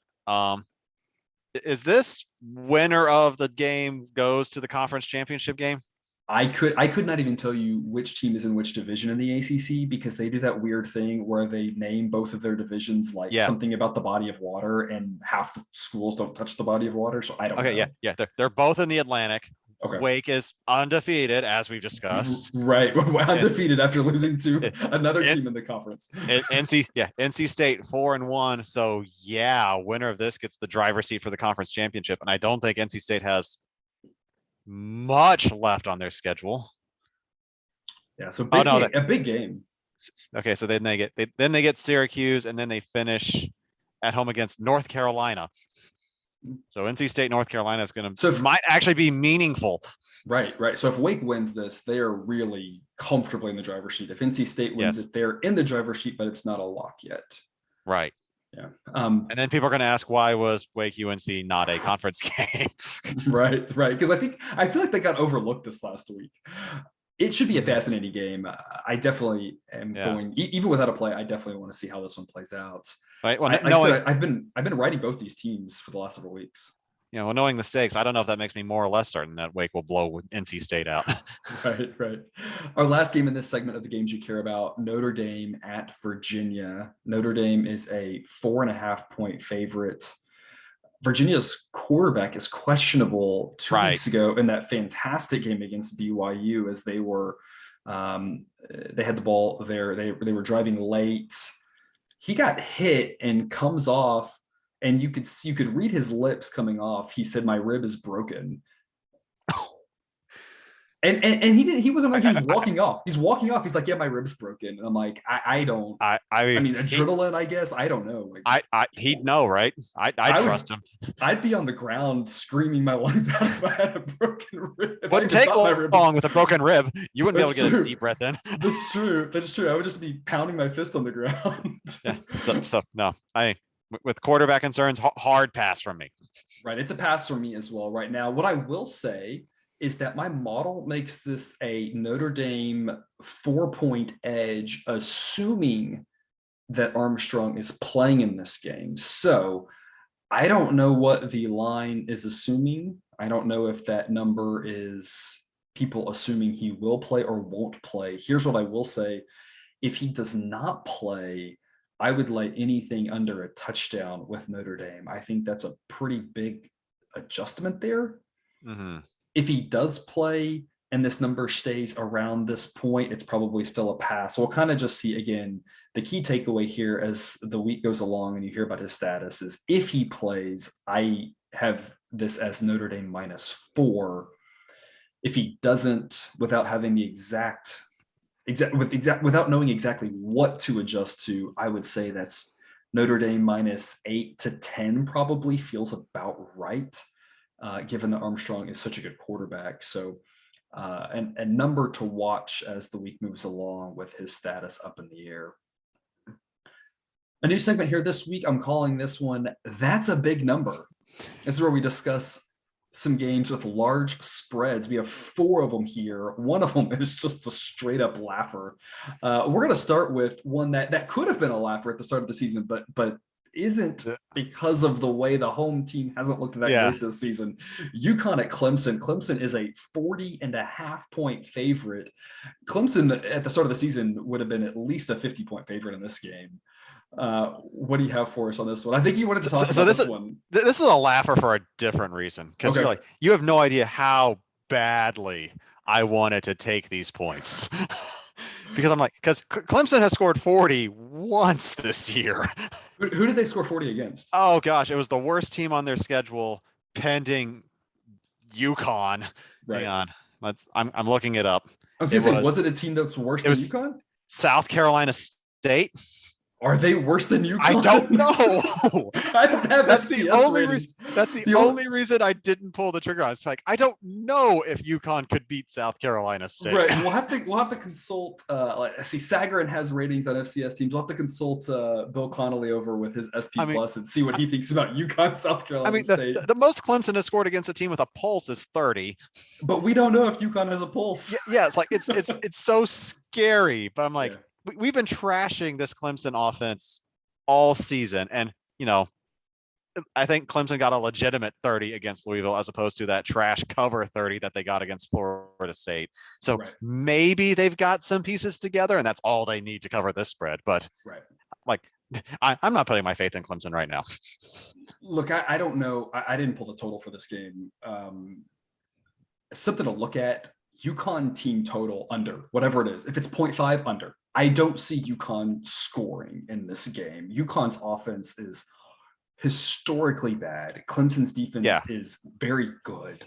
Speaker 2: Is this winner of the game goes to the conference championship game?
Speaker 1: I could not even tell you which team is in which division in the ACC, because they do that weird thing where they name both of their divisions like something about the body of water, and half the schools don't touch the body of water. So I don't know.
Speaker 2: Yeah. They're both in the Atlantic.
Speaker 1: Okay.
Speaker 2: Wake is undefeated, as we've discussed.
Speaker 1: Right. Undefeated after losing to another team in the conference.
Speaker 2: NC State 4-1. So winner of this gets the driver's seat for the conference championship. And I don't think NC State has much left on their schedule.
Speaker 1: Yeah, so a big game.
Speaker 2: Okay, so then they get Syracuse, and then they finish at home against North Carolina. So NC State, North Carolina is going
Speaker 1: So
Speaker 2: to might actually be meaningful.
Speaker 1: Right. So if Wake wins this, they are really comfortably in the driver's seat. If NC State wins it, they're in the driver's seat, but it's not a lock yet.
Speaker 2: Right.
Speaker 1: Yeah.
Speaker 2: And then people are going to ask, why was Wake UNC not a conference game?
Speaker 1: Right. Because I feel like they got overlooked this last week. It should be a fascinating game. I definitely am going, even without a play, I definitely want to see how this one plays out.
Speaker 2: Right. Well,
Speaker 1: I've been writing both these teams for the last several weeks.
Speaker 2: Knowing the stakes, I don't know if that makes me more or less certain that Wake will blow NC State out.
Speaker 1: Right. Our last game in this segment of the games you care about, Notre Dame at Virginia. Notre Dame is a 4.5-point favorite. Virginia's quarterback is questionable 2 weeks ago in that fantastic game against BYU, as they were they had the ball there. They were driving late. He got hit and comes off, and you could read his lips coming off. He said, "My rib is broken." And he wasn't like he was walking off. He's walking off. He's like, "Yeah, my rib's broken." And I'm like, I mean, adrenaline, I guess. I don't know.
Speaker 2: He'd know, right? I trust him.
Speaker 1: I'd be on the ground screaming my lungs out if I had a broken rib.
Speaker 2: Wouldn't take long with a broken rib. You wouldn't be able to get a deep breath in.
Speaker 1: That's true. I would just be pounding my fist on the ground.
Speaker 2: Yeah. So no, with quarterback concerns, hard pass from me.
Speaker 1: Right. It's a pass from me as well right now. What I will say is that my model makes this a Notre Dame 4-point edge, assuming that Armstrong is playing in this game. So I don't know what the line is assuming. I don't know if that number is people assuming he will play or won't play. Here's what I will say. If he does not play, I would lay anything under a touchdown with Notre Dame. I think that's a pretty big adjustment there.
Speaker 2: Mm-hmm.
Speaker 1: If he does play and this number stays around this point, it's probably still a pass. So we'll kind of just see, again, the key takeaway here as the week goes along and you hear about his status is if he plays, I have this as Notre Dame -4. If he doesn't, without having the without knowing exactly what to adjust to, I would say that's Notre Dame -8 to 10 probably feels about right. Given that Armstrong is such a good quarterback. So a number to watch as the week moves along with his status up in the air. A new segment here this week, I'm calling this one, That's a Big Number. This is where we discuss some games with large spreads. We have 4 of them here. One of them is just a straight up laugher. We're going to start with one that could have been a laugher at the start of the season, but isn't because of the way the home team hasn't looked that great this season. UConn at Clemson. Clemson is a 40.5-point favorite. Clemson at the start of the season would have been at least a 50-point favorite in this game. What do you have for us on this one? I think you wanted to talk about this one.
Speaker 2: This is a laugher for a different reason, because you're like, you have no idea how badly I wanted to take these points. Because I'm like, because Clemson has scored 40 once this year.
Speaker 1: Who did they score 40 against?
Speaker 2: Oh gosh, it was the worst team on their schedule, pending UConn. Right. Hang on, I'm looking it up.
Speaker 1: I was going to say, was it a team that's worse than UConn?
Speaker 2: South Carolina State.
Speaker 1: Are they worse than UConn?
Speaker 2: I don't know.
Speaker 1: I don't have
Speaker 2: that's the only reason. That's the only reason I didn't pull the trigger. I was like, I don't know if UConn could beat South Carolina State.
Speaker 1: Right. We'll have to consult. I see Sagarin has ratings on FCS teams. We'll have to consult Bill Connolly over with his SP Plus and see what he thinks about UConn, South Carolina State.
Speaker 2: The most Clemson has scored against a team with a pulse is 30.
Speaker 1: But we don't know if UConn has a pulse.
Speaker 2: Yeah, it's like it's so scary. But I'm like. Yeah. We've been trashing this Clemson offense all season. And, I think Clemson got a legitimate 30 against Louisville as opposed to that trash cover 30 that they got against Florida State. So maybe they've got some pieces together and that's all they need to cover this spread. But I'm not putting my faith in Clemson right now.
Speaker 1: Look, I don't know. I didn't pull the total for this game. Something to look at. UConn team total under, whatever it is. If it's 0.5 under, I don't see UConn scoring in this game. UConn's offense is historically bad. Clemson's defense is very good.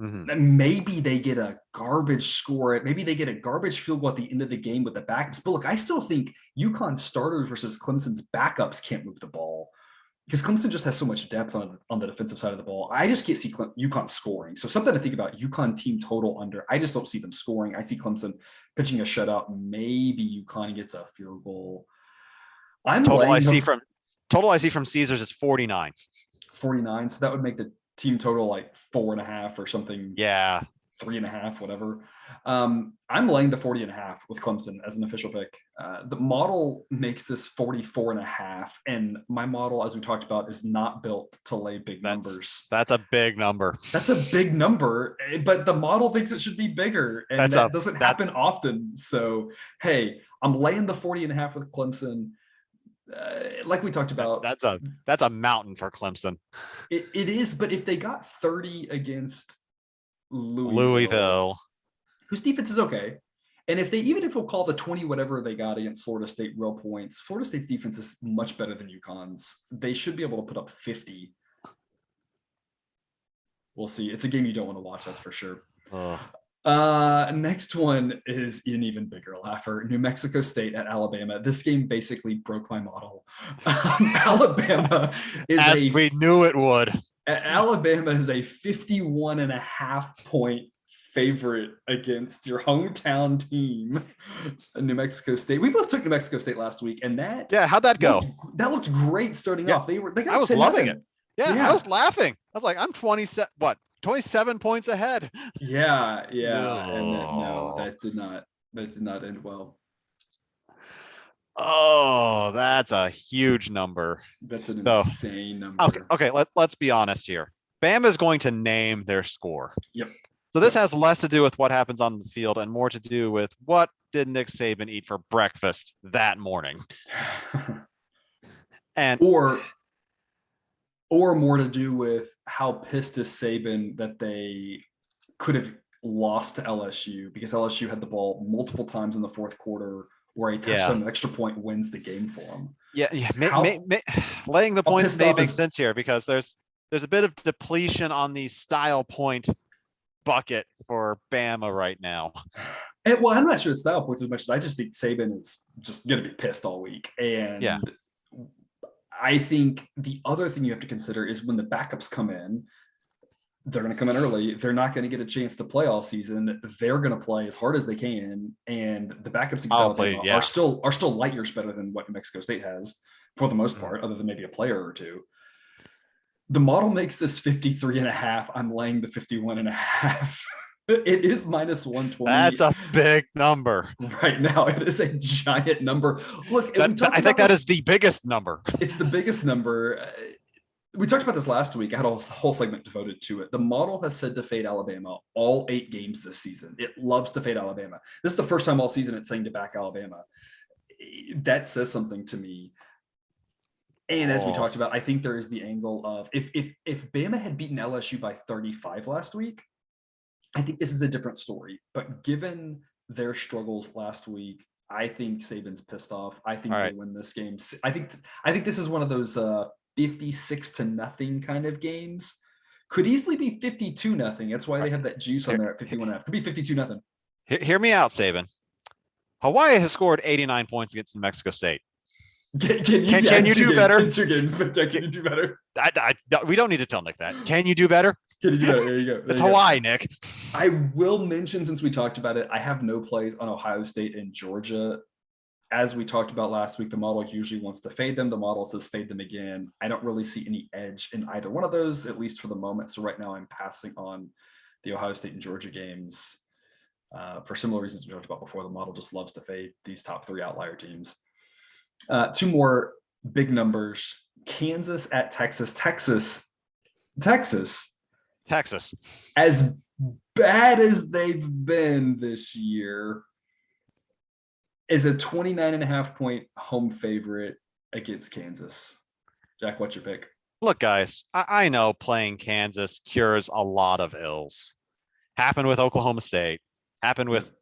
Speaker 1: Mm-hmm. Maybe they get a garbage score. Maybe they get a garbage field goal at the end of the game with the backups. But look, I still think UConn starters versus Clemson's backups can't move the ball. because Clemson just has so much depth on the defensive side of the ball. I just can't see UConn scoring. So something to think about, UConn team total under. I just don't see them scoring. I see Clemson pitching a shutout. Maybe UConn gets a field goal.
Speaker 2: Total I see from Caesars is 49.
Speaker 1: 49. So that would make the team total like 4.5 or something.
Speaker 2: Yeah.
Speaker 1: 3.5, whatever. I'm laying the 40.5 with Clemson as an official pick. The model makes this 44.5, and my model, as we talked about, is not built to lay big numbers.
Speaker 2: That's a big number.
Speaker 1: That's a big number, but the model thinks it should be bigger, and that doesn't happen often. So, hey, I'm laying the 40.5 with Clemson. Like we talked about,
Speaker 2: that's a mountain for Clemson.
Speaker 1: It is, but if they got 30 against
Speaker 2: Louisville,
Speaker 1: whose defense is okay, and if we'll call the 20 whatever they got against Florida State real points, Florida State's defense is much better than UConn's. They should be able to put up 50. We'll see. It's a game you don't want to watch, that's for sure. Next one is an even bigger laugher. New Mexico State at Alabama. This game basically broke my model. Alabama is
Speaker 2: as we knew it would.
Speaker 1: Alabama is a 51.5 point favorite against your hometown team, New Mexico State. We both took New Mexico State last week, and
Speaker 2: how'd that go?
Speaker 1: That looked great starting off.
Speaker 2: I was loving it. Yeah, I was laughing. I was like, I'm 27 points ahead.
Speaker 1: Yeah. No. And that did not end well.
Speaker 2: Oh, that's a huge number.
Speaker 1: That's an insane number.
Speaker 2: Okay. Let's be honest here. Bama is going to name their score.
Speaker 1: Yep.
Speaker 2: So this has less to do with what happens on the field and more to do with what did Nick Saban eat for breakfast that morning. And
Speaker 1: or more to do with how pissed is Saban that they could have lost to LSU, because LSU had the ball multiple times in the fourth quarter where a touchdown, an extra point wins the game for them.
Speaker 2: Yeah. Laying the points may make sense here, because there's a bit of depletion on the style point bucket for Bama right now.
Speaker 1: And, well, I'm not sure it's style points as much as I just think Saban is just going to be pissed all week. And I think the other thing you have to consider is when the backups come in, they're going to come in early. They're not going to get a chance to play all season. They're going to play as hard as they can. And the backups are still light years better than what New Mexico State has for the most part, other than maybe a player or two. The model makes this 53.5. I'm laying the 51.5. It is minus 120.
Speaker 2: That's a big number.
Speaker 1: Right now, it is a giant number. Look,
Speaker 2: I think that is the biggest number.
Speaker 1: It's the biggest number. We talked about this last week. I had a whole segment devoted to it. The model has said to fade Alabama all 8 games this season. It loves to fade Alabama. This is the first time all season it's saying to back Alabama. That says something to me. And as we talked about, I think there is the angle of if Bama had beaten LSU by 35 last week, I think this is a different story. But given their struggles last week, I think Saban's pissed off. I think they win this game. I think this is one of those 56-0 kind of games. Could easily be 52-0. That's why they have that juice on there at 51.5. Could be 52-0.
Speaker 2: Hear me out, Saban. Hawaii has scored 89 points against New Mexico State. Can you do better?
Speaker 1: 2 games, but can you do better?
Speaker 2: We don't need to tell Nick that. Can you do better?
Speaker 1: Can you do better? There you go.
Speaker 2: It's Hawaii, Nick.
Speaker 1: I will mention, since we talked about it, I have no plays on Ohio State and Georgia. As we talked about last week, the model usually wants to fade them. The model says fade them again. I don't really see any edge in either one of those, at least for the moment. So right now I'm passing on the Ohio State and Georgia games for similar reasons we talked about before. The model just loves to fade these top 3 outlier teams. 2 more big numbers. Kansas at Texas. Texas. As bad as they've been this year, is a 29.5 point home favorite against Kansas. Jack, what's your pick?
Speaker 2: Look, guys, I know playing Kansas cures a lot of ills. Happened with Oklahoma State. Happened with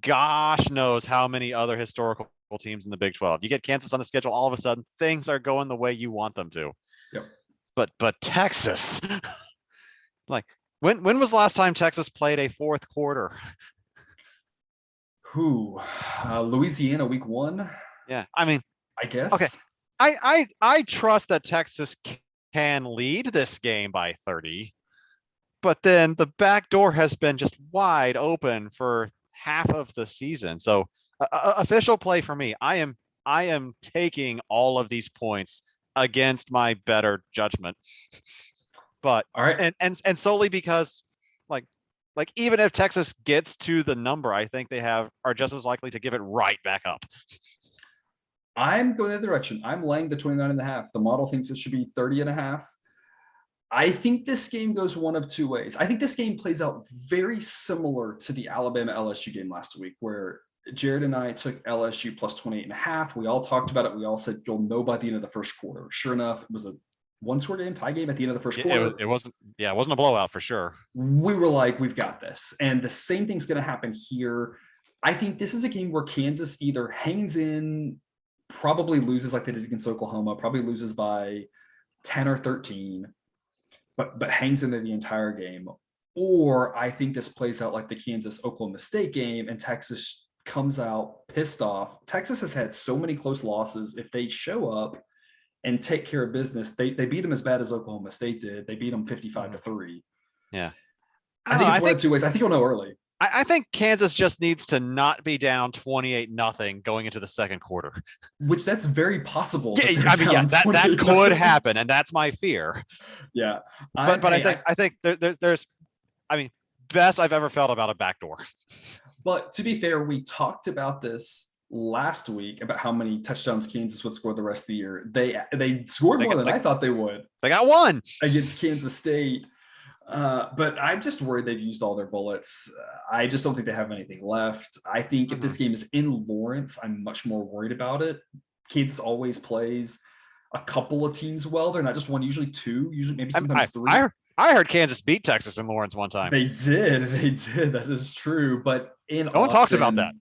Speaker 2: gosh knows how many other historical teams in the Big 12. You get Kansas on the schedule, all of a sudden things are going the way you want them to.
Speaker 1: Yep.
Speaker 2: But Texas, like when was the last time Texas played a fourth quarter?
Speaker 1: Louisiana week 1.
Speaker 2: Yeah, I mean,
Speaker 1: I guess.
Speaker 2: Okay, I trust that Texas can lead this game by 30, but then the back door has been just wide open for half of the season. So official play for me. I am taking all of these points against my better judgment. But
Speaker 1: All right.
Speaker 2: and solely because like even if Texas gets to the number, I think they are just as likely to give it right back up.
Speaker 1: I'm going the other direction. I'm laying the 29.5. The model thinks it should be 30.5. I think this game goes one of two ways. I think this game plays out very similar to the Alabama LSU game last week, where Jared and I took LSU plus 28.5. We all talked about it. We all said you'll know by the end of the first quarter. Sure enough, it was a one-score game, tie game at the end of the first quarter.
Speaker 2: It wasn't a blowout for sure.
Speaker 1: We were like, we've got this. And the same thing's going to happen here. I think this is a game where Kansas either hangs in, probably loses like they did against Oklahoma, probably loses by 10 or 13, but hangs in there the entire game. Or I think this plays out like the Kansas-Oklahoma State game and Texas comes out pissed off. Texas has had so many close losses. If they show up and take care of business, they beat them as bad as Oklahoma State did. They beat them 55-3.
Speaker 2: Yeah.
Speaker 1: I think it's one of two ways. I think you'll know early.
Speaker 2: I think Kansas just needs to not be down 28-0 going into the second quarter.
Speaker 1: Which that's very possible.
Speaker 2: Yeah, I mean, that could happen, and that's my fear.
Speaker 1: Yeah.
Speaker 2: But I think there's best I've ever felt about a backdoor.
Speaker 1: But to be fair, we talked about this last week about how many touchdowns Kansas would score the rest of the year. They scored more than I thought they would.
Speaker 2: They got one
Speaker 1: against Kansas State. But I'm just worried they've used all their bullets. I just don't think they have anything left. I think if this game is in Lawrence, I'm much more worried about it. Kansas always plays a couple of teams well. They're not just one, usually two, usually maybe sometimes three.
Speaker 2: I heard Kansas beat Texas in Lawrence one time.
Speaker 1: They did. That is true. But in
Speaker 2: no one talks about that.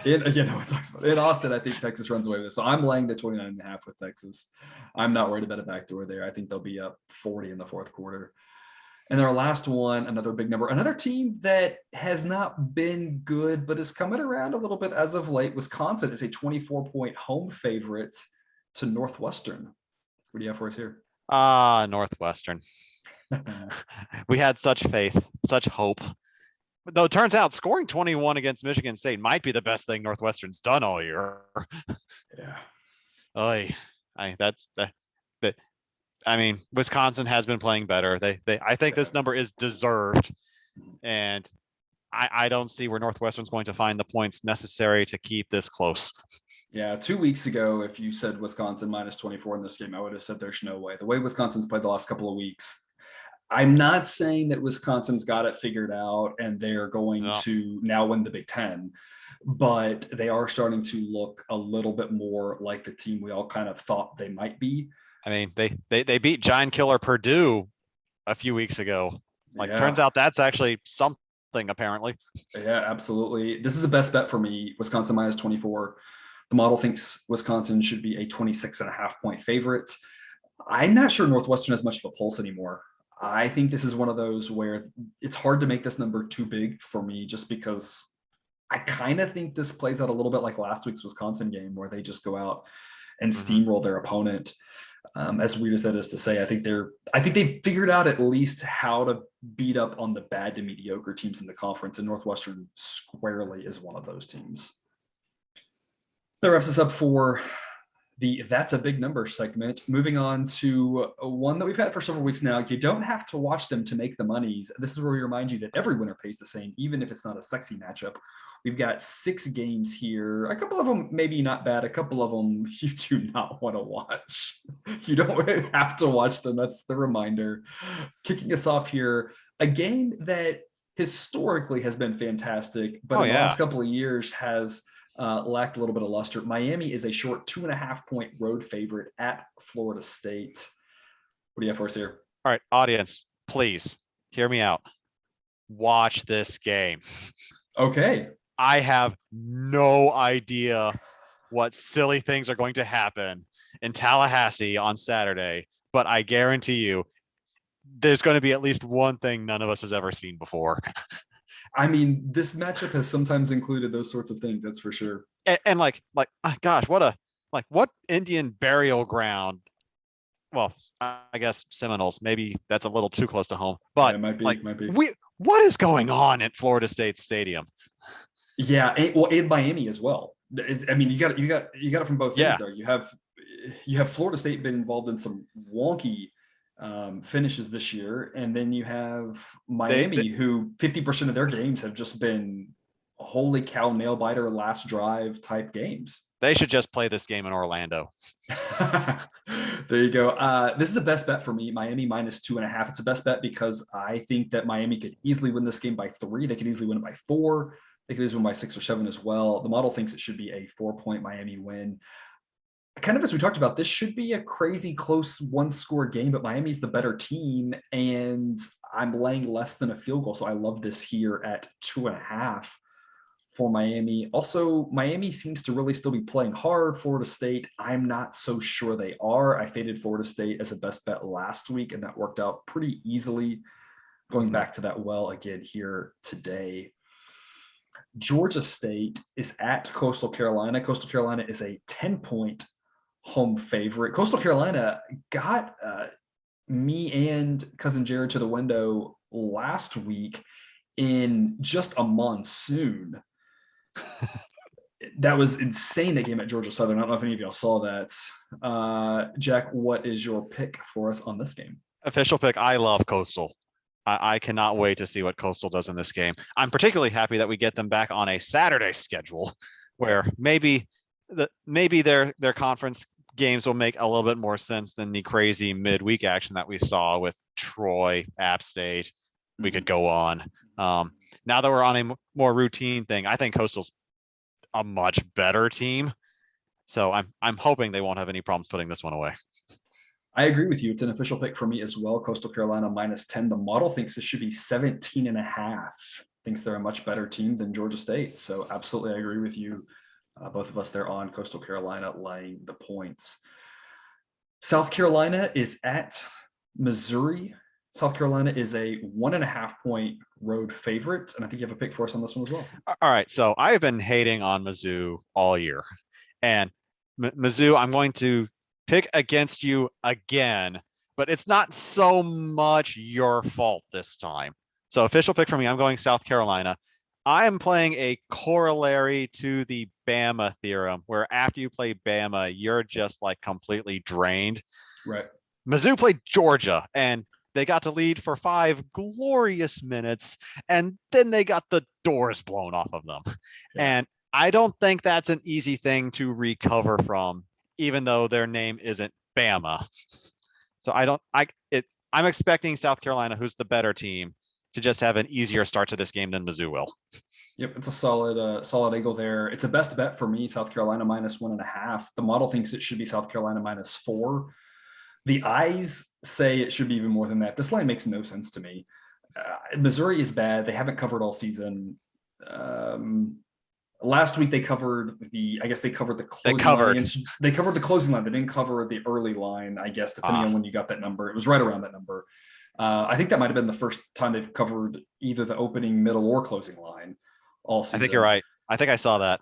Speaker 1: No one talks about it. In Austin, I think Texas runs away with it. So I'm laying the 29.5 with Texas. I'm not worried about a backdoor there. I think they'll be up 40 in the fourth quarter. And our last one, another big number, another team that has not been good, but is coming around a little bit as of late. Wisconsin is a 24-point home favorite to Northwestern. What do you have for us here?
Speaker 2: Northwestern. We had such faith, such hope. Though it turns out scoring 21 against Michigan State might be the best thing Northwestern's done all year.
Speaker 1: Yeah.
Speaker 2: I mean, Wisconsin has been playing better. I think this number is deserved, and I don't see where Northwestern's going to find the points necessary to keep this close.
Speaker 1: Yeah, 2 weeks ago, if you said Wisconsin minus 24 in this game, I would have said there's no way. The way Wisconsin's played the last couple of weeks, I'm not saying that Wisconsin's got it figured out and they're going to now win the Big Ten, but they are starting to look a little bit more like the team we all kind of thought they might be.
Speaker 2: I mean, they beat Giant Killer Purdue a few weeks ago. Turns out that's actually something, apparently.
Speaker 1: Yeah, absolutely. This is the best bet for me. Wisconsin minus 24. The model thinks Wisconsin should be a 26.5-point favorite. I'm not sure Northwestern has much of a pulse anymore. I think this is one of those where it's hard to make this number too big for me, just because I kind of think this plays out a little bit like last week's Wisconsin game, where they just go out and steamroll their opponent. As weird as that is to say, I think they've figured out at least how to beat up on the bad to mediocre teams in the conference, and Northwestern squarely is one of those teams. That wraps us up for the That's a Big Number segment. Moving on to one that we've had for several weeks now. You don't have to watch them to make the monies. This is where we remind you that every winner pays the same, even if it's not a sexy matchup. We've got 6 games here. A couple of them maybe not bad. A couple of them you do not want to watch. You don't have to watch them. That's the reminder. Kicking us off here, a game that historically has been fantastic, but in the last couple of years has lacked a little bit of luster. Miami is a short 2.5-point road favorite at Florida State. What do you have for us here?
Speaker 2: All right, audience, please hear me out. Watch this game.
Speaker 1: Okay.
Speaker 2: I have no idea what silly things are going to happen in Tallahassee on Saturday, but I guarantee you there's going to be at least one thing none of us has ever seen before.
Speaker 1: I mean, this matchup has sometimes included those sorts of things. That's for sure.
Speaker 2: And gosh, what like what Indian burial ground? Well, I guess Seminoles. Maybe that's a little too close to home.
Speaker 1: Yeah,
Speaker 2: But
Speaker 1: it might be,
Speaker 2: like,
Speaker 1: might be.
Speaker 2: what is going on at Florida State Stadium?
Speaker 1: Yeah, and Miami as well. I mean, you got it from both ends
Speaker 2: Yeah,
Speaker 1: there. You have Florida State been involved in some wonky finishes this year, and then you have
Speaker 2: they
Speaker 1: Miami, who 50% of their games have just been holy cow nail biter last drive type games.
Speaker 2: they should just play this game in Orlando.
Speaker 1: There you go. This is a best bet for me. Miami -2.5. It's a best bet because I think that Miami could easily win this game by 3. They could easily win it by 4. They could easily win by 6 or 7 as well. The model thinks it should be a 4-point Miami win. Kind of as we talked about, this should be a crazy close one-score game, but Miami's the better team, and I'm laying less than a field goal. So I love this here at 2.5 for Miami. Also, Miami seems to really still be playing hard. Florida State, I'm not so sure they are. I faded Florida State as a best bet last week, and that worked out pretty easily. Going back to that well again here today. Georgia State is at Coastal Carolina. Coastal Carolina is a 10-point home favorite. Coastal Carolina got me and cousin Jared to the window last week in just a monsoon. That was insane, that game at Georgia Southern. I don't know if any of y'all saw that. Jack, what is your pick for us on this game?
Speaker 2: Official pick. I love Coastal. I cannot wait to see what Coastal does in this game. I'm particularly happy that we get them back on a Saturday schedule, where maybe their conference games will make a little bit more sense than the crazy midweek action that we saw with Troy, App State. We could go on. Now that we're on a more routine thing, I think Coastal's a much better team. So I'm hoping they won't have any problems putting this one away.
Speaker 1: I agree with you. It's an official pick for me as well. Coastal Carolina -10. The model thinks this should be 17.5. Thinks they're a much better team than Georgia State. So absolutely, I agree with you. Both of us there on Coastal Carolina laying the points. South Carolina is at Missouri. South Carolina is a 1.5-point road favorite. And I think you have a pick for us on this one as well.
Speaker 2: All right. So I have been hating on Mizzou all year. And Mizzou, I'm going to pick against you again, but it's not so much your fault this time. So official pick for me, I'm going South Carolina. I am playing a corollary to the Bama theorem, where after you play Bama, you're just like completely drained.
Speaker 1: Right.
Speaker 2: Mizzou played Georgia, and they got to lead for 5 glorious minutes, and then they got the doors blown off of them. Yeah. And I don't think that's an easy thing to recover from, even though their name isn't Bama. So I'm expecting South Carolina, who's the better team, to just have an easier start to this game than Mizzou will.
Speaker 1: Yep, it's a solid angle there. It's a best bet for me, South Carolina -1.5. The model thinks it should be South Carolina -4. The eyes say it should be even more than that. This line makes no sense to me. Missouri is bad. They haven't covered all season. Last week they covered the closing line. They covered the closing line. They didn't cover the early line, I guess, depending on when you got that number. It was right around that number. I think that might have been the first time they've covered either the opening, middle, or closing line all season.
Speaker 2: I think you're right. I think I saw that.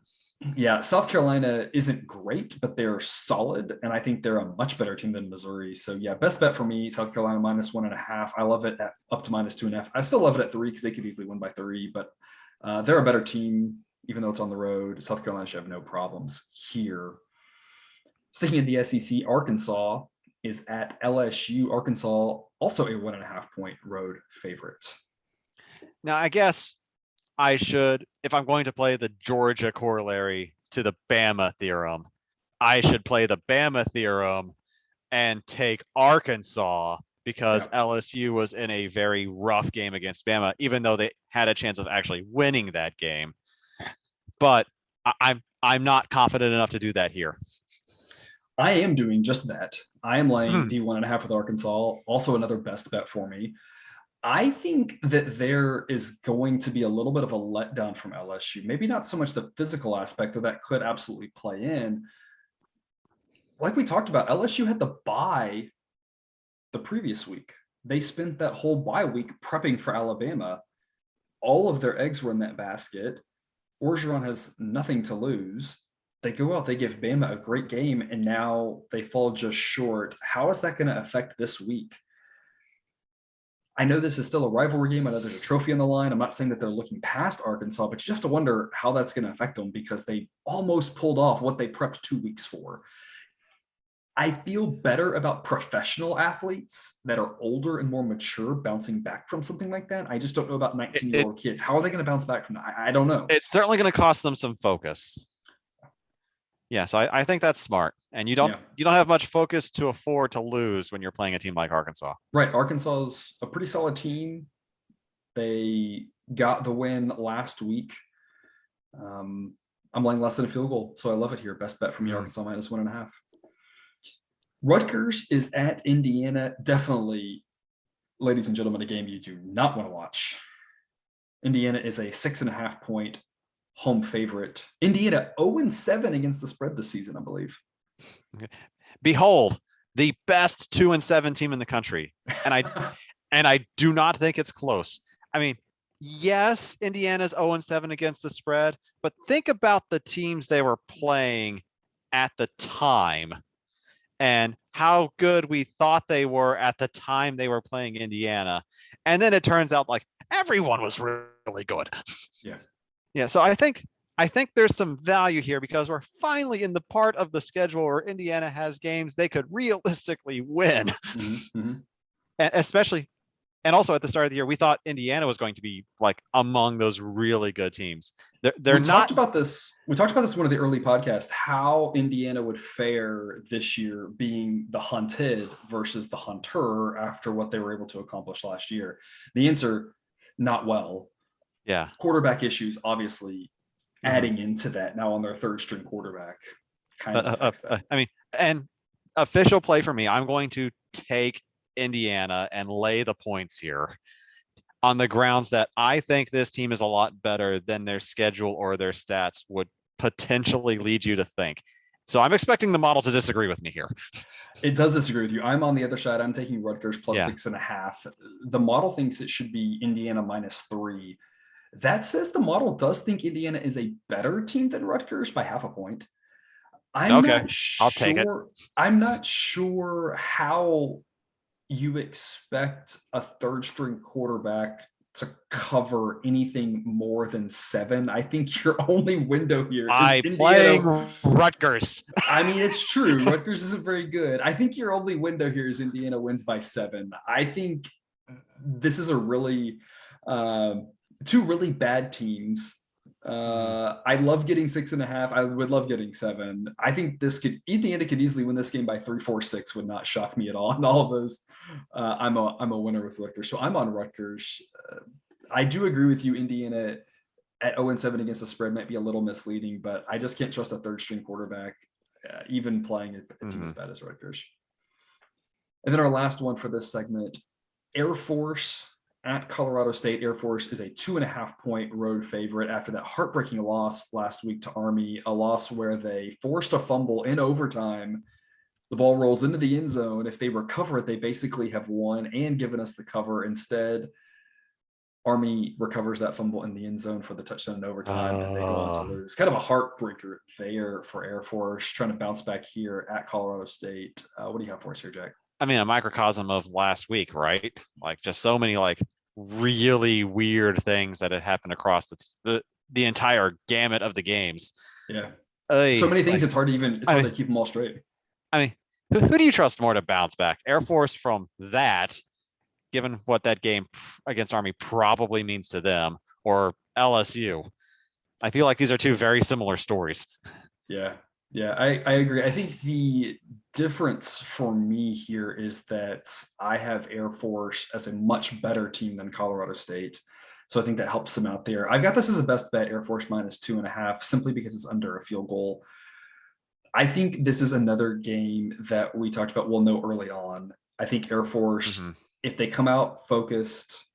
Speaker 1: Yeah, South Carolina isn't great, but they're solid, and I think they're a much better team than Missouri. So yeah, best bet for me, South Carolina -1.5. I love it at up to -2.5. I still love it at 3 because they could easily win by 3, but they're a better team, even though it's on the road. South Carolina should have no problems here. Sticking in the SEC, Arkansas is at LSU. Arkansas, also a 1.5-point road favorite.
Speaker 2: Now, I guess I should, if I'm going to play the Georgia corollary to the Bama theorem, I should play the Bama theorem and take Arkansas, because LSU was in a very rough game against Bama, even though they had a chance of actually winning that game. But I'm not confident enough to do that here.
Speaker 1: I am doing just that. I am laying the 1.5 with Arkansas. Also another best bet for me. I think that there is going to be a little bit of a letdown from LSU. Maybe not so much the physical aspect, though that could absolutely play in. Like we talked about, LSU had the bye the previous week. They spent that whole bye week prepping for Alabama. All of their eggs were in that basket. Orgeron has nothing to lose. they go out, they give Bama a great game, and now they fall just short. How is that going to affect this week? I know this is still a rivalry game. I know there's a trophy on the line. I'm not saying that they're looking past Arkansas, but you have to wonder how that's going to affect them because they almost pulled off what they prepped 2 weeks for. I feel better about professional athletes that are older and more mature bouncing back from something like that. I just don't know about 19-year-old kids. How are they going to bounce back from that? I don't know.
Speaker 2: It's certainly going to cost them some focus. Yeah, so I think that's smart. And you don't have much focus to afford to lose when you're playing a team like Arkansas.
Speaker 1: Right. Arkansas is a pretty solid team. They got the win last week. I'm laying less than a field goal, so I love it here. Best bet for me, Arkansas -1.5. Rutgers is at Indiana. Definitely, ladies and gentlemen, a game you do not want to watch. Indiana is a 6.5-point home favorite. Indiana 0-7 against the spread this season, I believe.
Speaker 2: Behold, the best 2-7 team in the country. And I do not think it's close. I mean, yes, Indiana's 0-7 against the spread, but think about the teams they were playing at the time and how good we thought they were at the time they were playing Indiana. And then it turns out like everyone was really good.
Speaker 1: Yeah.
Speaker 2: Yeah. So I think there's some value here because we're finally in the part of the schedule where Indiana has games they could realistically win.
Speaker 1: Mm-hmm.
Speaker 2: And especially, and also at the start of the year, we thought Indiana was going to be like among those really good teams. They're not.
Speaker 1: Talked about this. We talked about this in one of the early podcasts, how Indiana would fare this year being the hunted versus the hunter after what they were able to accomplish last year. The answer, not well.
Speaker 2: Yeah.
Speaker 1: Quarterback issues, obviously, adding into that now on their third string quarterback kind of affects that.
Speaker 2: I mean, and official play for me, I'm going to take Indiana and lay the points here on the grounds that I think this team is a lot better than their schedule or their stats would potentially lead you to think. So I'm expecting the model to disagree with me here.
Speaker 1: It does disagree with you. I'm on the other side. I'm taking Rutgers plus 6.5. The model thinks it should be Indiana -3. That says the model does think Indiana is a better team than Rutgers by 0.5 point.
Speaker 2: I'll take it.
Speaker 1: I'm not sure how you expect a third string quarterback to cover anything more than 7. I think your only window here is
Speaker 2: playing Rutgers.
Speaker 1: I mean, it's true. Rutgers isn't very good. I think your only window here is Indiana wins by 7. I think this is a really two really bad teams. I love getting 6.5. I would love getting 7. I think Indiana could easily win this game by 3, 4, 6. Would not shock me at all. And all of those, I'm a winner with Rutgers, so I'm on Rutgers. I do agree with you. Indiana at 0-7 against the spread might be a little misleading, but I just can't trust a third string quarterback, even playing a team as bad as Rutgers. And then our last one for this segment, Air Force at Colorado State. Air Force is a 2.5-point road favorite after that heartbreaking loss last week to Army, a loss where they forced a fumble in overtime. The ball rolls into the end zone. If they recover it, they basically have won and given us the cover. Instead, Army recovers that fumble in the end zone for the touchdown in overtime, and they go on to lose. Kind of a heartbreaker there for Air Force, trying to bounce back here at Colorado State. What do you have for us here, Jack?
Speaker 2: I mean, a microcosm of last week, right? Like just so many like really weird things that had happened across the entire gamut of the games.
Speaker 1: Yeah. So many things, it's hard to keep them all straight.
Speaker 2: I mean, who do you trust more to bounce back? Air Force from that, given what that game against Army probably means to them, or LSU? I feel like these are two very similar stories.
Speaker 1: Yeah. Yeah, I agree. I think the difference for me here is that I have Air Force as a much better team than Colorado State. So I think that helps them out there. I've got this as a best bet, Air Force -2.5, simply because it's under a field goal. I think this is another game that we talked about we'll know early on. I think Air Force, if they come out focused,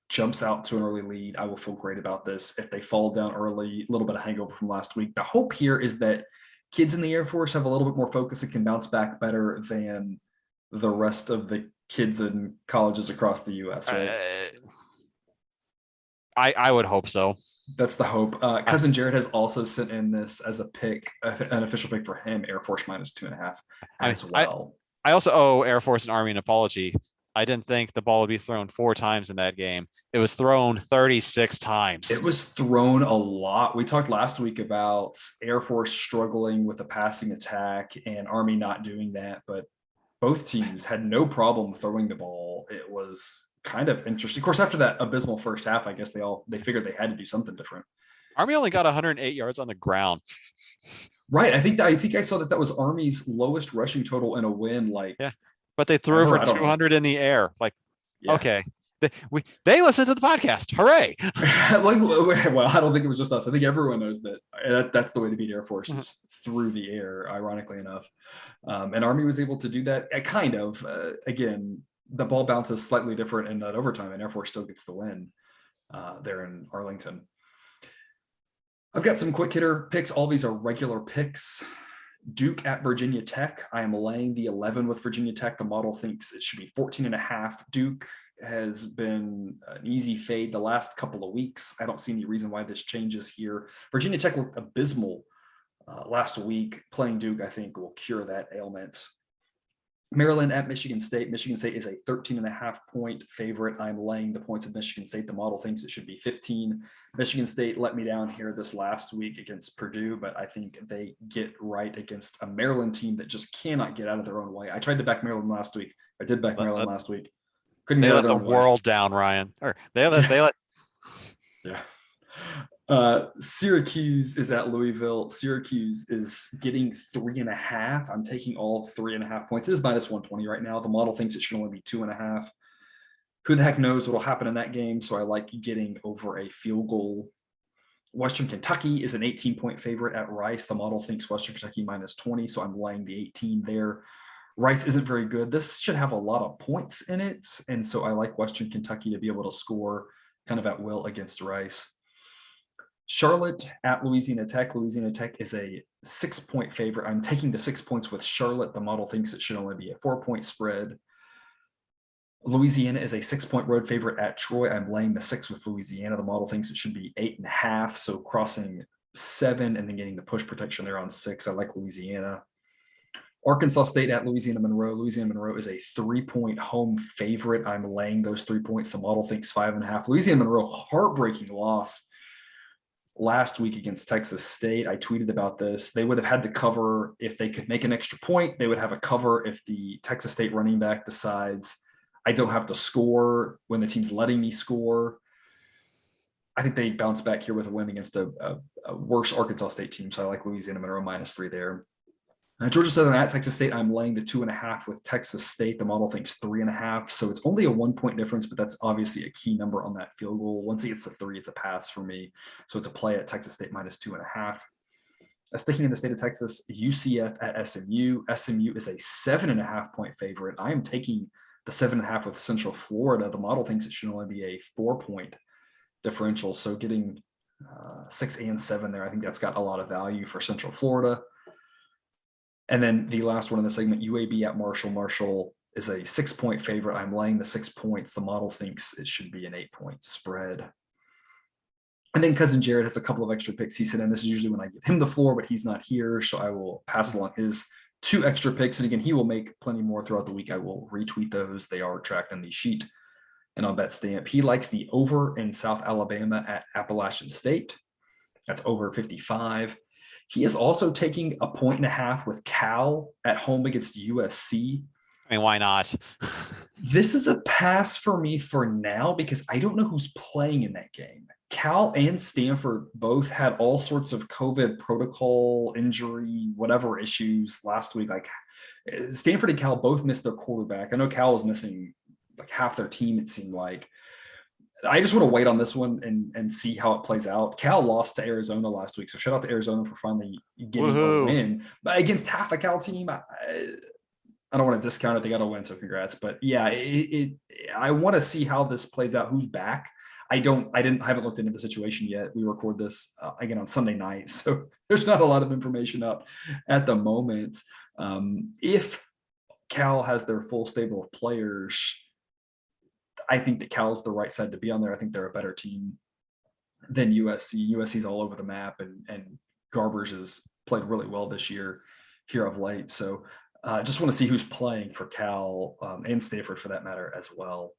Speaker 1: jumps out to an early lead, I will feel great about this. If they fall down early, a little bit of hangover from last week. The hope here is that kids in the Air Force have a little bit more focus and can bounce back better than the rest of the kids in colleges across the U.S., right?
Speaker 2: I would hope so.
Speaker 1: That's the hope. Cousin Jared has also sent in this as a pick, an official pick for him, Air Force -2.5
Speaker 2: I mean,
Speaker 1: as well.
Speaker 2: I also owe Air Force and Army an apology. I didn't think the ball would be thrown 4 times in that game. It was thrown 36 times.
Speaker 1: It was thrown a lot. We talked last week about Air Force struggling with the passing attack and Army not doing that, but both teams had no problem throwing the ball. It was kind of interesting. Of course, after that abysmal first half, I guess they figured they had to do something different.
Speaker 2: Army only got 108 yards on the ground.
Speaker 1: Right. I think I saw that was Army's lowest rushing total in a win. Like,
Speaker 2: yeah, but they threw
Speaker 1: ever,
Speaker 2: for 200 in the air. Like,
Speaker 1: yeah.
Speaker 2: Okay, they listen to the podcast. Hooray!
Speaker 1: Like, well, I don't think it was just us. I think everyone knows that that's the way to beat Air Force is through the air. Ironically enough, and Army was able to do that. Kind of. Again, the ball bounces slightly different in that overtime, and Air Force still gets the win there in Arlington. I've got some quick hitter picks. All these are regular picks. Duke at Virginia Tech. I am laying the 11 with Virginia Tech. The model thinks it should be 14.5. Duke has been an easy fade the last couple of weeks. I don't see any reason why this changes here. Virginia Tech looked abysmal last week. Playing Duke, I think, will cure that ailment. Maryland at Michigan State. Michigan State is a 13.5 point favorite. I'm laying the points of Michigan State. The model thinks it should be 15. Michigan State let me down here this last week against Purdue, but I think they get right against a Maryland team that just cannot get out of their own way. I tried to back Maryland last week. I did back Maryland last week.
Speaker 2: Couldn't they let the world down, Ryan? Or they let
Speaker 1: yeah. Syracuse is at Louisville. Syracuse is getting 3.5. I'm taking all 3.5 points. It is -120 right now. The model thinks it should only be 2.5. Who the heck knows what will happen in that game? So I like getting over a field goal. Western Kentucky is an 18-point favorite at Rice. The model thinks Western Kentucky -20, so I'm laying the 18 there. Rice isn't very good. This should have a lot of points in it, and so I like Western Kentucky to be able to score kind of at will against Rice. Charlotte at Louisiana Tech. Louisiana Tech is a 6-point favorite. I'm taking the 6 points with Charlotte. The model thinks it should only be a 4-point spread. Louisiana is a 6-point road favorite at Troy. I'm laying the 6 with Louisiana. The model thinks it should be 8.5. So crossing 7 and then getting the push protection there on 6. I like Louisiana. Arkansas State at Louisiana Monroe. Louisiana Monroe is a 3-point home favorite. I'm laying those 3 points. The model thinks 5.5. Louisiana Monroe, heartbreaking loss last week against Texas State. I tweeted about this. They would have had the cover if they could make an extra point. They would have a cover if the Texas State running back decides, I don't have to score when the team's letting me score. I think they bounce back here with a win against a worse Arkansas State team. So I like Louisiana Monroe -3 there. Georgia Southern at Texas State. I'm laying the 2.5 with Texas State. The model thinks 3.5. So it's only a 1-point difference, but that's obviously a key number on that field goal. Once it gets to 3, it's a pass for me. So it's a play at Texas State -2.5. Sticking in the state of Texas, UCF at SMU. SMU is a 7.5-point favorite. I am taking the 7.5 with Central Florida. The model thinks it should only be a 4-point differential. So getting 6 and 7 there, I think that's got a lot of value for Central Florida. And then the last one in the segment, UAB at Marshall. Marshall is a 6-point favorite. I'm laying the 6 points. The model thinks it should be an 8-point spread. And then Cousin Jared has a couple of extra picks he sent in. This is usually when I give him the floor, but he's not here. So I will pass along his 2 extra picks. And again, he will make plenty more throughout the week. I will retweet those. They are tracked on the sheet and on BetStamp. He likes the over in South Alabama at Appalachian State. That's over 55. He is also taking a 1.5 with Cal at home against USC.
Speaker 2: I mean, why not?
Speaker 1: This is a pass for me for now because I don't know who's playing in that game. Cal and Stanford both had all sorts of COVID protocol, injury, whatever issues last week. Like Stanford and Cal both missed their quarterback. I know Cal was missing like half their team, it seemed like. I just want to wait on this one and see how it plays out. Cal lost to Arizona last week, so shout out to Arizona for finally getting a win. But against half a Cal team, I don't want to discount it. They got a win, so congrats. But yeah, I want to see how this plays out. Who's back? I haven't looked into the situation yet. We record this again on Sunday night, so there's not a lot of information out at the moment. If Cal has their full stable of players, I think that Cal's the right side to be on there. I think they're a better team than USC. USC's all over the map, and Garbers has played really well this year here of late. So just want to see who's playing for Cal and Stanford for that matter as well.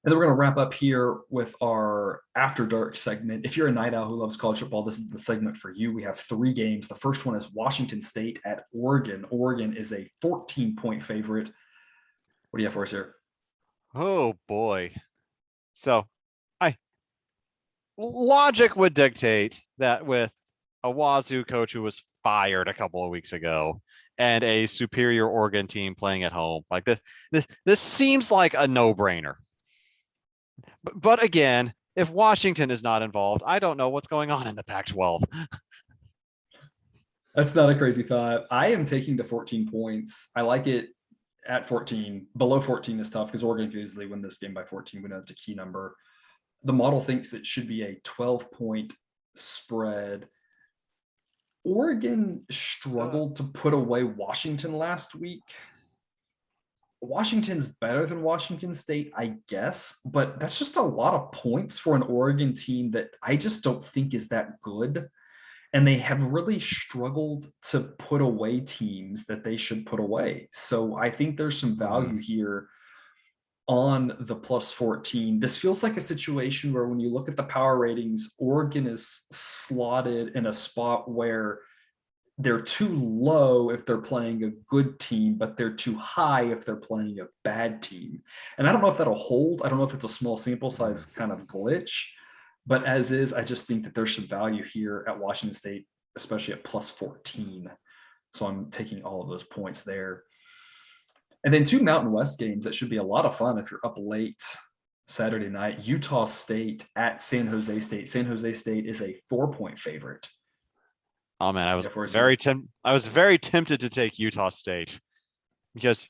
Speaker 1: And then we're going to wrap up here with our After Dark segment. If you're a night owl who loves college football, this is the segment for you. We have 3 games. The first one is Washington State at Oregon. Oregon is a 14-point favorite. What do you have for us here?
Speaker 2: Oh boy. So logic would dictate that with a Wazoo coach who was fired a couple of weeks ago and a superior Oregon team playing at home, like this seems like a no-brainer. But again, if Washington is not involved, I don't know what's going on in the Pac-12.
Speaker 1: That's not a crazy thought. I am taking the 14 points. I like it at 14. Below 14 is tough because Oregon could easily win this game by 14. We know it's a key number. The model thinks it should be a 12-point spread. Oregon struggled to put away Washington last week. Washington's better than Washington State, I guess, but that's just a lot of points for an Oregon team that I just don't think is that good. And they have really struggled to put away teams that they should put away. So I think there's some value here on the plus 14. This feels like a situation where when you look at the power ratings, Oregon is slotted in a spot where they're too low if they're playing a good team, but they're too high if they're playing a bad team. And I don't know if that'll hold. I don't know if it's a small sample size kind of glitch, but as is, I just think that there's some value here at Washington State, especially at plus 14. So I'm taking all of those points there. And then 2 Mountain West games that should be a lot of fun if you're up late Saturday night. Utah State at San Jose State. San Jose State is a 4-point favorite.
Speaker 2: Oh man, I was very tempted to take Utah State because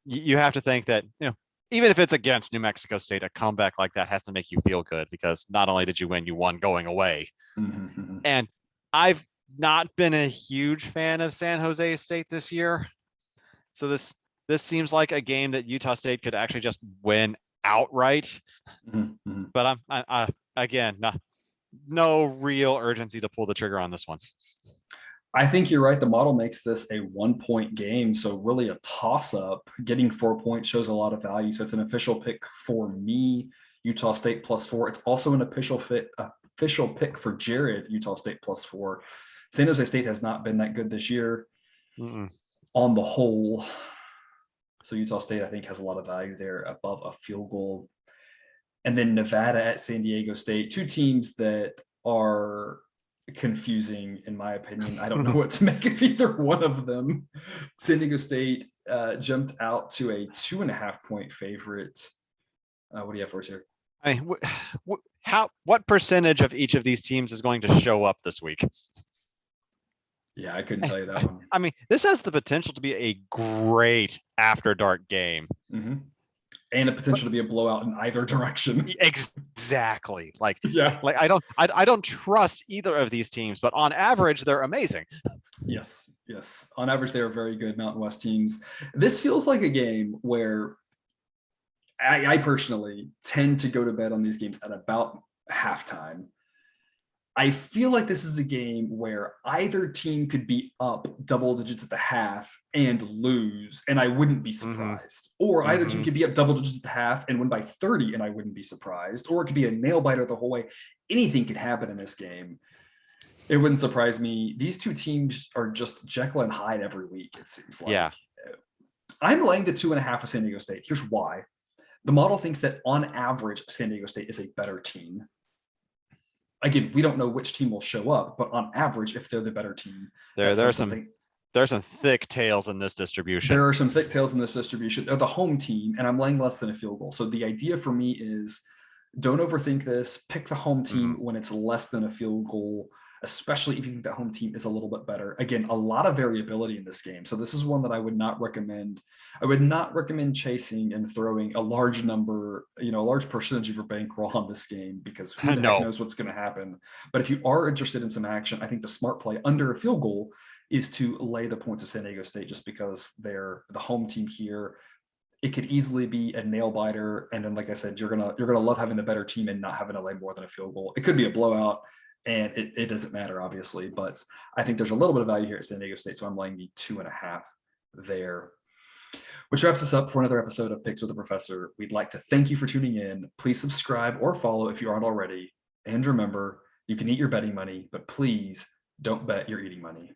Speaker 2: you have to think that, even if it's against New Mexico State, a comeback like that has to make you feel good because not only did you win, you won going away. Mm-hmm. And I've not been a huge fan of San Jose State this year. So this seems like a game that Utah State could actually just win outright. Mm-hmm. But I'm again, no real urgency to pull the trigger on this one.
Speaker 1: I think you're right. The model makes this a 1-point game. So really a toss up. Getting 4 points shows a lot of value. So it's an official pick for me, Utah State plus 4. It's also an official pick for Jared, Utah State plus 4. San Jose State has not been that good this year on the whole. So Utah State, I think, has a lot of value there above a field goal. And then Nevada at San Diego State, 2 teams that are confusing, in my opinion. I don't know what to make of either one of them. San Diego State jumped out to a 2.5-point favorite. What do you have for us here?
Speaker 2: I mean, what percentage of each of these teams is going to show up this week?
Speaker 1: Yeah, I couldn't tell you that one.
Speaker 2: I mean, this has the potential to be a great after dark game.
Speaker 1: Mm-hmm. And a potential to be a blowout in either direction.
Speaker 2: Exactly. I don't trust either of these teams, but on average, they're amazing.
Speaker 1: Yes. On average, they are very good Mountain West teams. This feels like a game where I personally tend to go to bed on these games at about halftime. I feel like this is a game where either team could be up double digits at the half and lose, and I wouldn't be surprised. Or either team could be up double digits at the half and win by 30, and I wouldn't be surprised. Or it could be a nail biter the whole way. Anything could happen in this game. It wouldn't surprise me. These 2 teams are just Jekyll and Hyde every week, it seems like.
Speaker 2: Yeah.
Speaker 1: I'm laying the 2.5 for San Diego State. Here's why. The model thinks that on average, San Diego State is a better team. Again, we don't know which team will show up, but on average, if they're the better team,
Speaker 2: there's some thick tails in this distribution.
Speaker 1: There are some thick tails in this distribution. They're the home team, and I'm laying less than a field goal. So the idea for me is don't overthink this. Pick the home team when it's less than a field goal, especially if you think that home team is a little bit better. Again, a lot of variability in this game. So this is one that I would not recommend. I would not recommend chasing and throwing a large number, a large percentage of your bankroll on this game because who the heck knows what's going to happen. But if you are interested in some action, I think the smart play under a field goal is to lay the points of San Diego State just because they're the home team here. it could easily be a nail biter. And then, like I said, you're gonna love having the better team and not having to lay more than a field goal. It could be a blowout, and it doesn't matter, obviously. But I think there's a little bit of value here at San Diego State, so I'm laying the 2.5 there. Which wraps us up for another episode of Picks with a Professor. We'd like to thank you for tuning in. Please subscribe or follow if you aren't already. And remember, you can eat your betting money, but please don't bet your eating money.